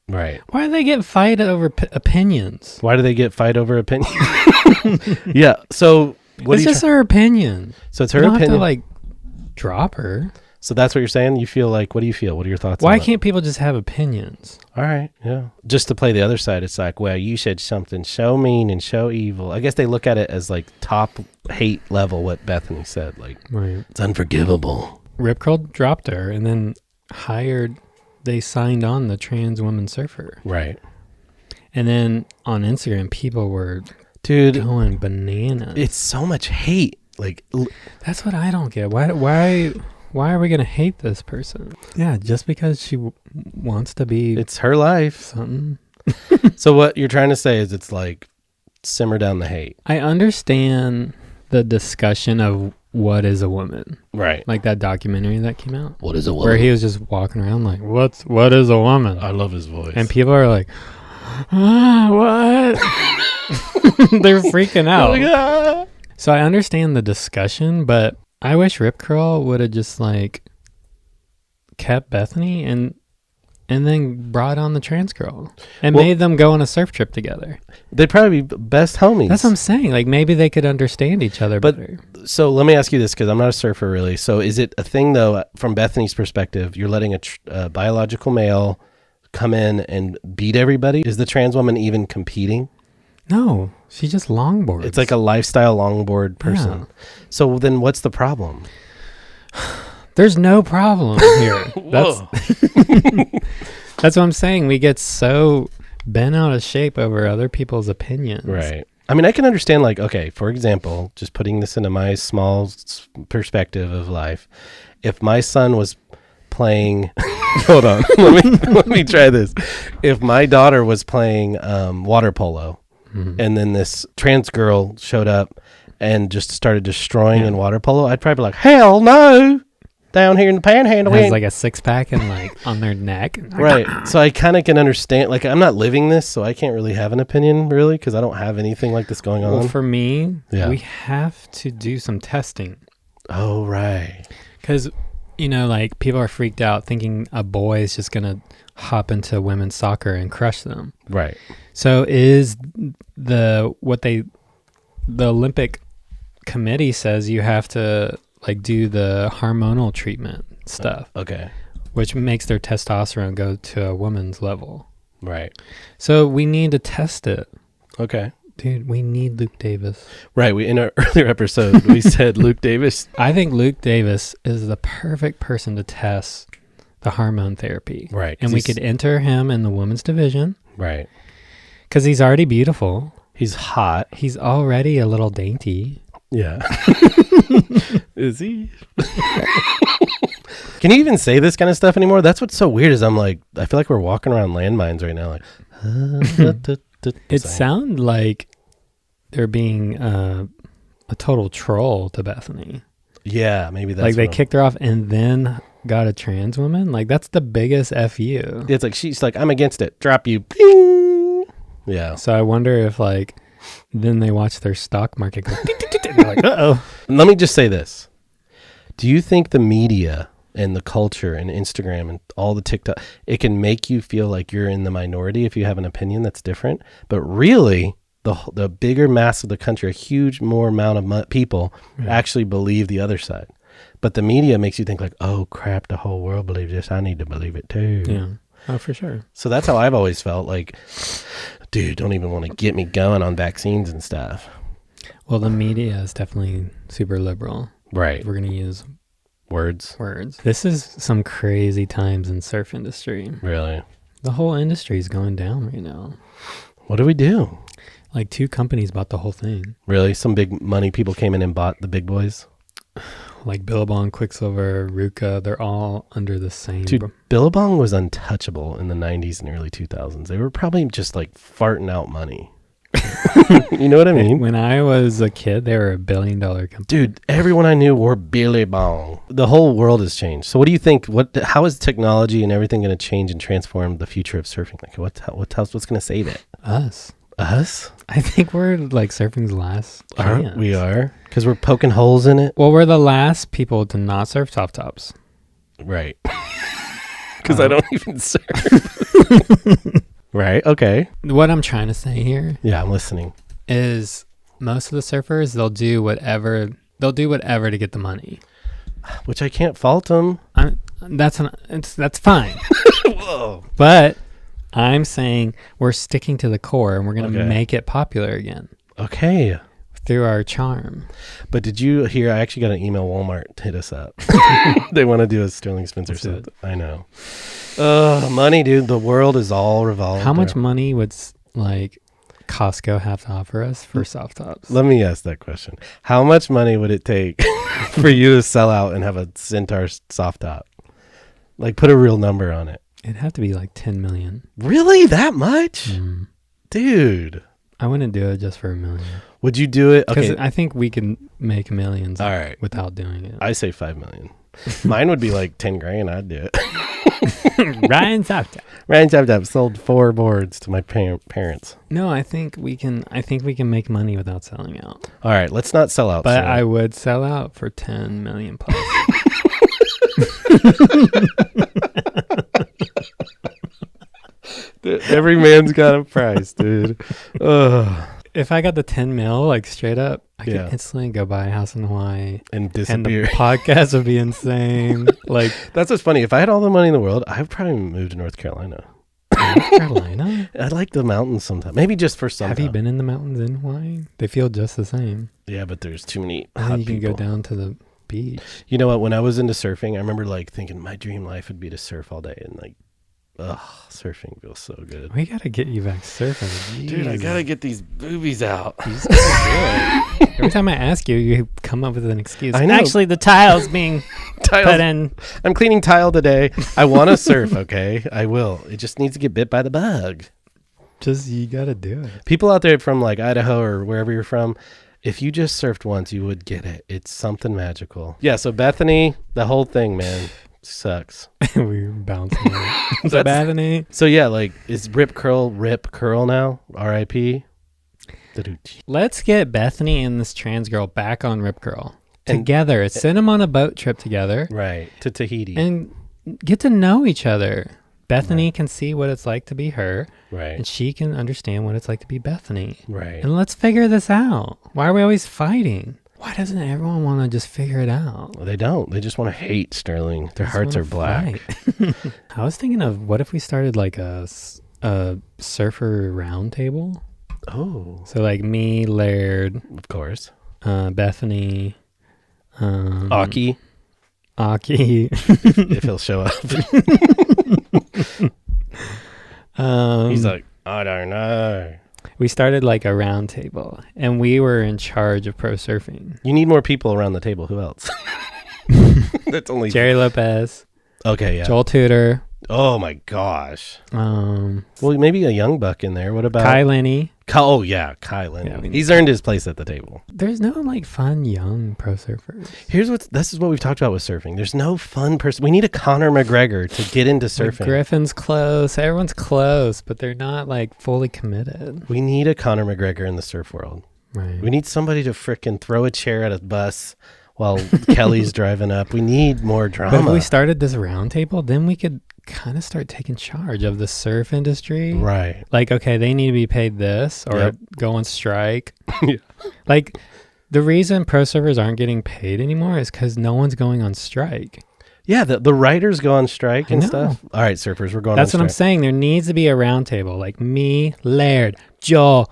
Right. Why do they get fight over opinions? Why do they get fight over opinion? Yeah. So it's just her opinion. So it's her you don't opinion. have to like drop her. So that's what you're saying? You feel like, what do you feel? What are your thoughts on Why that? can't people just have opinions? All right, yeah. Just to play the other side, it's like, well, you said something so mean and so evil. I guess they look at it as like top hate level, what Bethany said. Like, right. It's unforgivable. Rip Curl dropped her and then they signed on the trans woman surfer. Right. And then on Instagram, people were going bananas. It's so much hate. Like, that's what I don't get. Why Why are we going to hate this person? Yeah, just because she wants to be... It's her life. Something. So what you're trying to say is it's like simmer down the hate. I understand the discussion of what is a woman. Right. Like that documentary that came out. What is a woman? Where he was just walking around like, what is a woman? I love his voice. And people are like, what? They're freaking out. Like, ah. So I understand the discussion, but I wish Rip Curl would have just like kept Bethany and then brought on the trans girl and made them go on a surf trip together. They'd probably be best homies. That's what I'm saying. Like maybe they could understand each other better. So let me ask you this, because I'm not a surfer really. So is it a thing though, from Bethany's perspective, you're letting a biological male come in and beat everybody? Is the trans woman even competing? No, she just longboards. It's like a lifestyle longboard person. Yeah. So then what's the problem? There's no problem here. That's what I'm saying. We get so bent out of shape over other people's opinions. Right. I mean, I can understand, like, okay, for example, just putting this into my small perspective of life. If my son was playing, hold on, let me try this. If my daughter was playing water polo, and then this trans girl showed up and just started destroying in water polo, I'd probably be like, hell no. Down here in the panhandle. Has like a 6-pack and like on their neck. Right. So I kind of can understand, like I'm not living this, so I can't really have an opinion really, because I don't have anything like this going on. Well, for me, we have to do some testing. Oh, right. Because, you know, like people are freaked out thinking a boy is just going to hop into women's soccer and crush them. Right. So is the Olympic committee says you have to like do the hormonal treatment stuff. Okay. Which makes their testosterone go to a woman's level. Right. So we need to test it. Okay. Dude, we need Luke Davis. Right. In our earlier episode, we said Luke Davis. I think Luke Davis is the perfect person to test the hormone therapy. Right. And we could enter him in the women's division. Right. Because he's already beautiful. He's hot. He's already a little dainty. Yeah. Is he? Can you even say this kind of stuff anymore? That's what's so weird is I feel like we're walking around landmines right now. Like, it sounds like they're being a total troll to Bethany. Yeah, maybe that's like they kicked her off and then got a trans woman. Like that's the biggest FU. It's like she's like, I'm against it. Drop you. Bing! Yeah. So I wonder if like then they watch their stock market go. They're like, uh-oh. Let me just say this. Do you think the media and the culture and Instagram and all the TikTok, it can make you feel like you're in the minority if you have an opinion that's different? But really, the bigger mass of the country, a huge more amount of people actually believe the other side. But the media makes you think like, oh, crap, the whole world believes this. I need to believe it too. Yeah. Oh, for sure. So that's how I've always felt like, dude, don't even want to get me going on vaccines and stuff. Well, the media is definitely super liberal. Right. We're going to use words. This is some crazy times in surf industry. Really? The whole industry is going down right now. What do we do? Like 2 companies bought the whole thing. Really? Some big money people came in and bought the big boys? Like Billabong, Quicksilver, Ruka, they're all under the same. Dude, Billabong was untouchable in the 90s and early 2000s. They were probably just like farting out money. You know what I mean? When I was a kid, they were $1 billion company. Dude, everyone I knew wore Billabong. The whole world has changed. So what do you think? How is technology and everything going to change and transform the future of surfing? Like what's going to save it? Us? I think we're like surfing's last chance. We are? Because we're poking holes in it? Well, we're the last people to not surf soft tops. Right. Because I don't even surf. Right. Okay. What I'm trying to say here. Yeah, I'm listening. Is most of the surfers, they'll do whatever to get the money. Which I can't fault them. That's fine. Whoa. But I'm saying we're sticking to the core and we're going to make it popular again. Okay. Through our charm. But did you hear? I actually got an email. Walmart hit us up. They want to do a Sterling Spencer set. I know. Money, dude. The world is all revolved. How much money would like Costco have to offer us for soft tops? Let me ask that question. How much money would it take for you to sell out and have a CENTAUR soft top? Like, put a real number on it. It'd have to be like 10 million. Really? That much? Dude. I wouldn't do it just for $1 million. Would you do it? Okay. I think we can make millions all right. without doing it. I say 5 million. Mine would be like 10 grand. I'd do it. Ryan Soft Top. Ryan Soft Top sold 4 boards to my parents. No, I think we can make money without selling out. All right, let's not sell out. But I would sell out for 10 million plus. Dude, every man's got a price, dude. Ugh. If I got the 10 mil, like straight up, I could Yeah. instantly go buy a house in Hawaii. And And disappear. the podcast would be insane. Like, That's what's funny. If I had all the money in the world, I would probably move to North Carolina. North Carolina? I like the mountains sometimes. Maybe just for some. Have you been in the mountains in Hawaii? They feel just the same. Yeah, but there's too many And hot then you can people. go down to the beach. You know what? When I was into surfing, I remember like thinking my dream life would be to surf all day, and like, surfing feels so good. We got to get you back surfing. Dude, I gotta get these boobies out. Every time I ask you, you come up with an excuse. I know. Actually, the tile's being put in. I'm cleaning tile today. I want to surf, okay? I will. It just needs to get bit by the bug. Just, you got to do it. People out there from like Idaho or wherever you're from, if you just surfed once, you would get it. It's something magical. Yeah, so Bethany, the whole thing, man, sucks. We were bouncing it. So Bethany. So yeah, like, is Rip Curl now? R.I.P.? Let's get Bethany and this trans girl back on Rip Curl And- together. Send them on a boat trip together Right, to Tahiti. and get to know each other. Bethany can see what it's like to be her, Right, and she can understand what it's like to be Bethany. right. And let's figure this out. Why are we always fighting? Why doesn't everyone want to just figure it out? Well, they don't. They just want to hate Sterling. Their Just hearts wanna are black. fight. I was thinking of what if we started like a surfer round table? Oh, So like me, Laird, of course. Bethany, Aki, Aki. if he'll show up. He's like, I don't know. We started like a round table, and we were in charge of pro surfing. You need more people around the table. Who else? That's only Jerry Lopez, Okay, yeah. Joel Tudor, Oh my gosh. Kai Well, maybe a young buck in there. What about Lenny. Oh yeah, Kai Lenny. Yeah, He's earned his place at the table. There's no like fun young pro surfers. This is what we've talked about with surfing. There's no fun person. We need a Conor McGregor to get into surfing. Like Griffin's close. Everyone's close, but they're not like fully committed. We need a Conor McGregor in the surf world. Right. We need somebody to frickin' throw a chair at a bus while Kelly's driving up. We need more drama. But if we started this round table, then we could kind of start taking charge of the surf industry. Right. Like, okay, they need to be paid this or Yep. go on strike. Yeah. Like, the reason pro surfers aren't getting paid anymore is because no one's going on strike. Yeah, the writers go on strike and I know. stuff. All right, surfers, we're going That's on what I'm strike. saying. There needs to be a round table. Like me, Laird, Joel.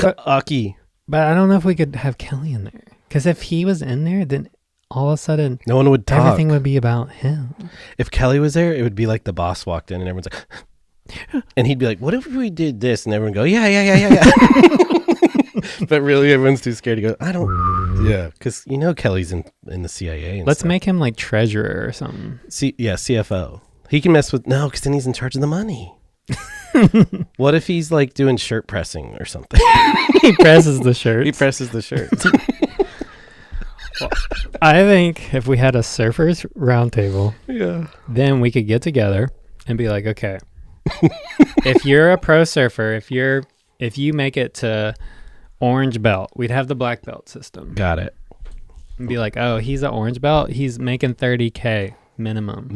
Aki. But I don't know if we could have Kelly in there. Because if he was in there, then all of a sudden No one would talk. everything would be about him. If Kelly was there, it would be like the boss walked in and everyone's like, and he'd be like, what if we did this? And everyone would go, yeah. But really, everyone's too scared to go, I don't. Yeah, because you know Kelly's in the CIA. And Let's stuff. make him like treasurer or something. CFO. He can mess with, no, because then he's in charge of the money. What if he's like doing shirt pressing or something? He presses the shirt. He presses the shirt. I think if we had a surfers roundtable, Yeah. then we could get together and be like, okay, if you're a pro surfer, if you make it to orange belt, we'd have the black belt system. Got it. And be like, oh, he's an orange belt. He's making $30K minimum.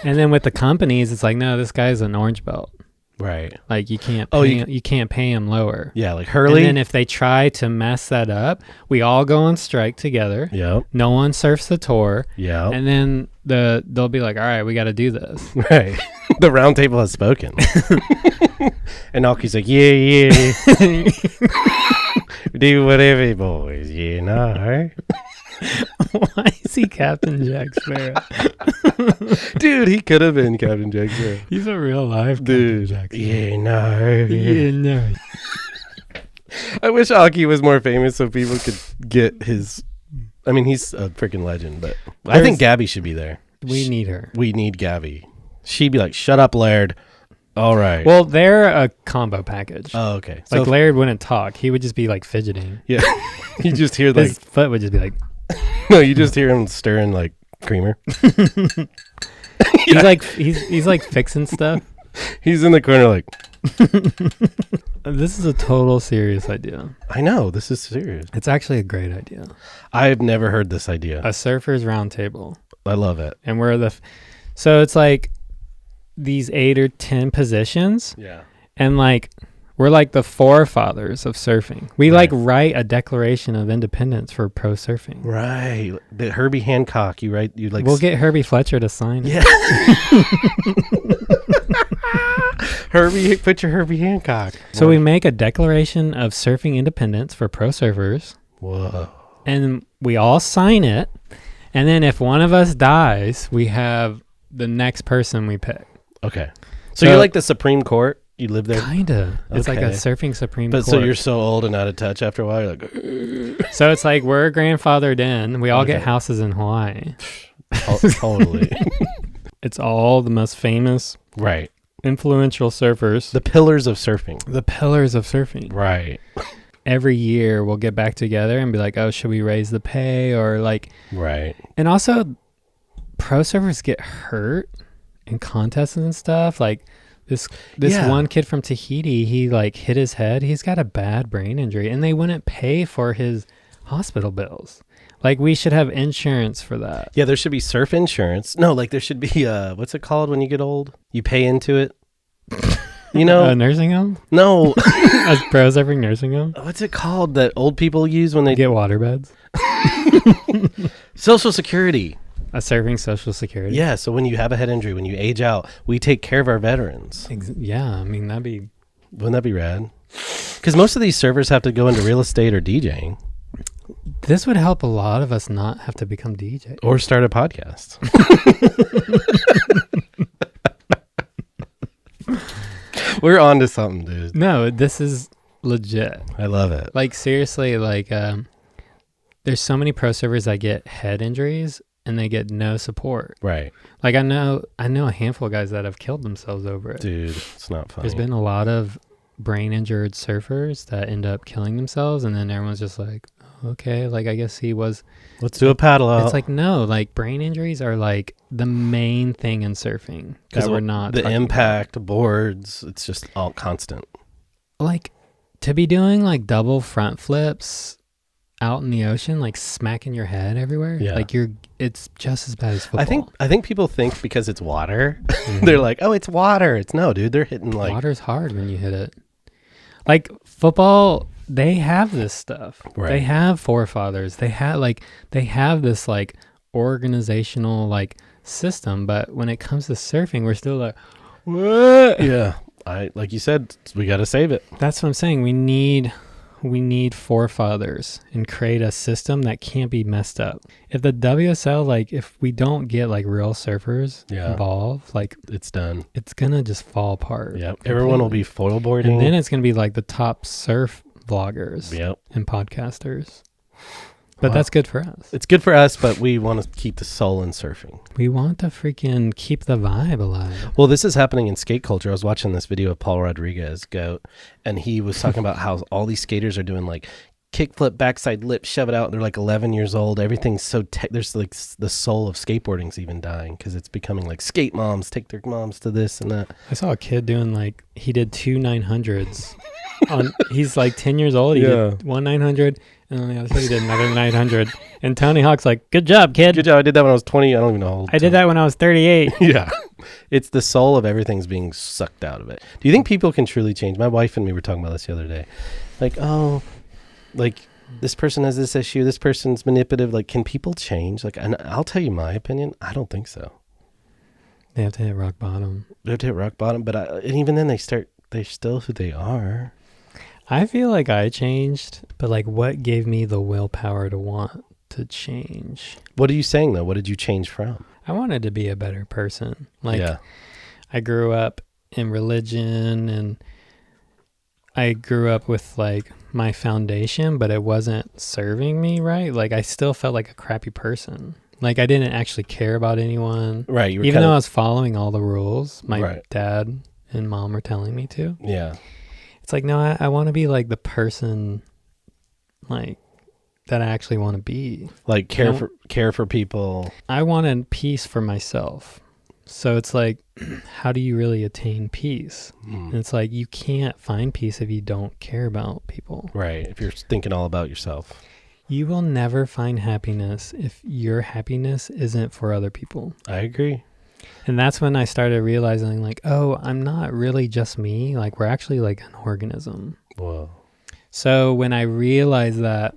And then with the companies, it's like, no, this guy's an orange belt. Right. Like you can't Oh, pay, you can't pay him lower. Yeah, like Hurley. And then if they try to mess that up, we all go on strike together. Yep. No one surfs the tour. Yep. And then they'll be like, all right, we got to do this. Right. The round table has spoken. And Aki's like, yeah. Do whatever, boys, you know. Why is he Captain Jack Sparrow? Dude, he could have been Captain Jack Sparrow. He's a real life Dude. Captain Jack Sparrow. Yeah, no. Yeah, no. I wish Aki was more famous so people could get his... I mean, he's a freaking legend, but I think Gabby should be there. We need her. We need Gabby. She'd be like, shut up, Laird. All right. Well, they're a combo package. Oh, okay. So like Laird wouldn't talk. He would just be like fidgeting. Yeah. You just hear like... His foot would just be like... No, you just hear him stirring like creamer. He's like fixing stuff. He's in the corner like... This is a total serious idea. I know. This is serious. It's actually a great idea. I've never heard this idea. A surfer's round table. I love it. And we're so it's like these 8 or 10 positions. Yeah. And like we're like the forefathers of surfing. We like write a Declaration of Independence for pro surfing. Right. The Herbie Hancock, you write, you like... We'll get Herbie Fletcher to sign it. Yeah. Herbie, put your Herbie Hancock. So we make a Declaration of Surfing Independence for pro surfers. Whoa. And we all sign it. And then if one of us dies, we have the next person we pick. Okay. So you're like the Supreme Court? You live there? Kinda. It's like a surfing Supreme Court. But so you're so old and out of touch after a while, you're like... So it's like we're grandfathered in. We all get houses in Hawaii. Totally. It's all the most famous... Right. Influential surfers. The pillars of surfing. The pillars of surfing. Right. Every year we'll get back together and be like, oh, should we raise the pay? Or like... Right. And also, pro surfers get hurt in contests and stuff. Like... This one kid from Tahiti, he like hit his head. He's got a bad brain injury, and they wouldn't pay for his hospital bills. Like, we should have insurance for that. Yeah, there should be surf insurance. No, like there should be what's it called when you get old? You pay into it. You know, a nursing home? No, a pro surfing nursing home. What's it called that old people use when they get water beds? Social Security. A surfing Social Security. Yeah, so when you have a head injury, when you age out, we take care of our veterans. Yeah, I mean, wouldn't that be rad? Because most of these surfers have to go into real estate or DJing. This would help a lot of us not have to become DJs. Or start a podcast. We're on to something, dude. No, this is legit. I love it. Like, seriously, like, there's so many pro surfers that get head injuries and they get no support. Right. Like, I know a handful of guys that have killed themselves over it. Dude, it's not funny. There's been a lot of brain injured surfers that end up killing themselves, and then everyone's just like, okay, like, I guess he was... Let's do a paddle out. It's like, no, like, brain injuries are like the main thing in surfing that we're not the impact, boards, it's just all constant. Like, to be doing like double front flips out in the ocean, like smacking your head everywhere. Yeah. Like it's just as bad as football. I think people think because it's water, they're like, oh, it's water. It's no, dude. They're hitting like... Water's hard when you hit it. Like football, they have this stuff. Right. They have forefathers. They have this like organizational like system. But when it comes to surfing, we're still like, what? Yeah. Like you said, we got to save it. That's what I'm saying. We need forefathers and create a system that can't be messed up. If the WSL, like, if we don't get like real surfers involved, like, it's done. It's gonna just fall apart. Yeah, everyone will be foil boarding, and then it's gonna be like the top surf vloggers and podcasters. But that's good for us. It's good for us, but we want to keep the soul in surfing. We want to freaking keep the vibe alive. Well, this is happening in skate culture. I was watching this video of Paul Rodriguez, GOAT, and he was talking about how all these skaters are doing like kickflip, backside lip, shove it out. They're like 11 years old. Everything's so there's like the soul of skateboarding's even dying because it's becoming like skate moms take their moms to this and that. I saw a kid doing like, he did 2 900s. He's like 10 years old. He did 1 900. And on the other side, he did another 900. And Tony Hawk's like, good job, kid. Good job. I did that when I was 20. I don't even know how old. I did that when I was 38. Yeah. It's the soul of everything's being sucked out of it. Do you think people can truly change? My wife and me were talking about this the other day. Like, oh, like this person has this issue. This person's manipulative. Like, can people change? Like, and I'll tell you my opinion. I don't think so. They have to hit rock bottom. They have to hit rock bottom. But and even then, they're still who they are. I feel like I changed, but like what gave me the willpower to want to change. What are you saying, though? What did you change from? I wanted to be a better person. Like, yeah. I grew up in religion, and I grew up with like my foundation, but it wasn't serving me right. Like, I still felt like a crappy person. Like, I didn't actually care about anyone. Right. You were even though I was following all the rules my dad and mom were telling me to. Yeah. It's like, no, I want to be like the person like that I actually want to be. Like care for people. I wanted peace for myself. So it's like, how do you really attain peace? And it's like, you can't find peace if you don't care about people. Right. If you're thinking all about yourself. You will never find happiness if your happiness isn't for other people. I agree. And that's when I started realizing, like, oh, I'm not really just me. Like, we're actually like an organism. Whoa. So when I realized that,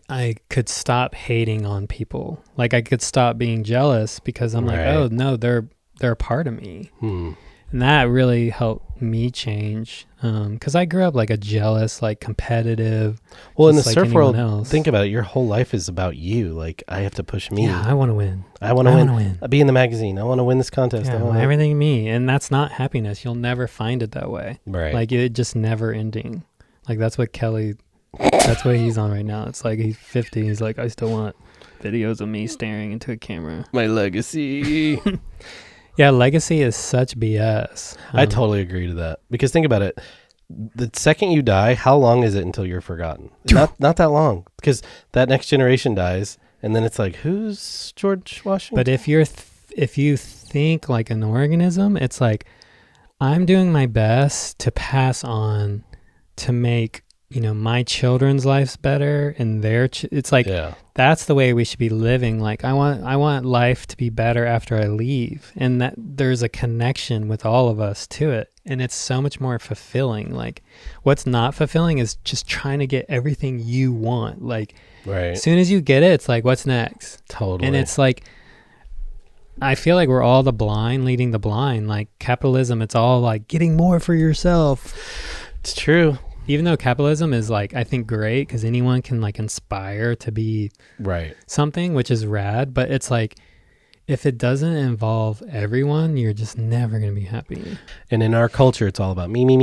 I could stop hating on people. Like, I could stop being jealous because I'm like, oh, no, they're a part of me. And that really helped me change. Because I grew up like a jealous, like competitive. Well, in the like surf world, else. Think about it. Your whole life is about you. Like, I have to push me. Yeah, I want to win. I want to win. I'll be in the magazine. I want to win this contest. Yeah, everything me. And that's not happiness. You'll never find it that way. Right. Like, it just never ending. Like, that's what that's what he's on right now. It's like he's 50. He's like, I still want videos of me staring into a camera. My legacy. Yeah, legacy is such BS. I totally agree to that. Because think about it. The second you die, how long is it until you're forgotten? Not that long. Because that next generation dies, and then it's like, who's George Washington? But if you think like an organism, it's like, I'm doing my best to pass on to make, my children's lives better, and it's like, that's the way we should be living. Like, I want life to be better after I leave, and that there's a connection with all of us to it, and it's so much more fulfilling. Like, what's not fulfilling is just trying to get everything you want. Like, as soon as you get it, it's like, what's next? Totally. And it's like, I feel like we're all the blind leading the blind. Like, capitalism, it's all like getting more for yourself. It's true. Even though capitalism is like, I think, great because anyone can like inspire to be something, which is rad. But it's like, if it doesn't involve everyone, you're just never going to be happy. And in our culture, it's all about me. Money.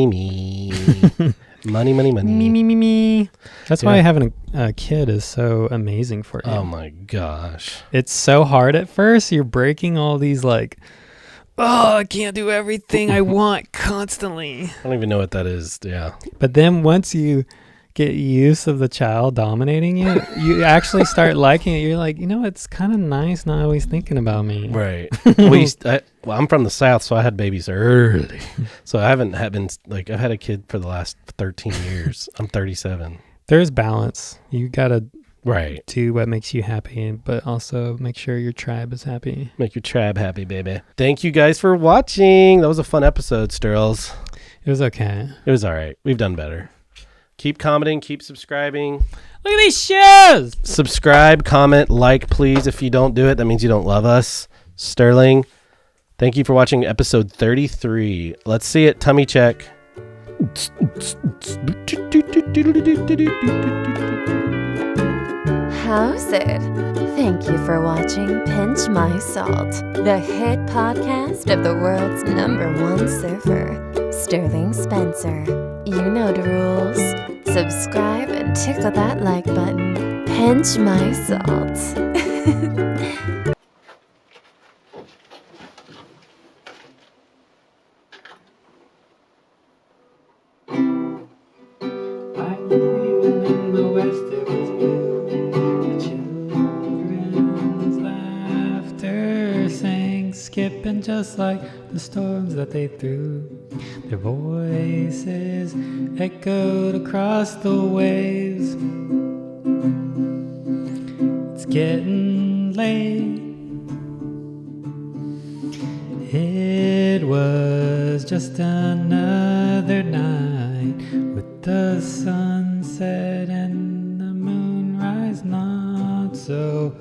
Me. That's why having a kid is so amazing for you. Oh my gosh. It's so hard at first. You're breaking all these like, oh, I can't do everything I want constantly. I don't even know what that is. Yeah. But then once you get used to the child dominating you, you actually start liking it. You're like, it's kind of nice not always thinking about me. Right. I'm from the South, so I had babies early. So I haven't been like, I've had a kid for the last 13 years. I'm 37. There's balance. You got to Right. Do what makes you happy, but also make sure your tribe is happy. Make your tribe happy, baby. Thank you guys for watching. That was a fun episode, Sturls. It was okay. It was all right. We've done better. Keep commenting. Keep subscribing. Look at these shows. Subscribe, comment, like, please. If you don't do it, that means you don't love us. Sterling, thank you for watching episode 33. Let's see it. Tummy check. How's it? Thank you for watching Pinch My Salt, the hit podcast of the world's #1 surfer, Sterling Spencer. You know the rules. Subscribe and tickle that like button. Pinch My Salt. Skipping just like the storms that they threw. Their voices echoed across the waves. It's getting late. It was just another night with the sunset and the moonrise not so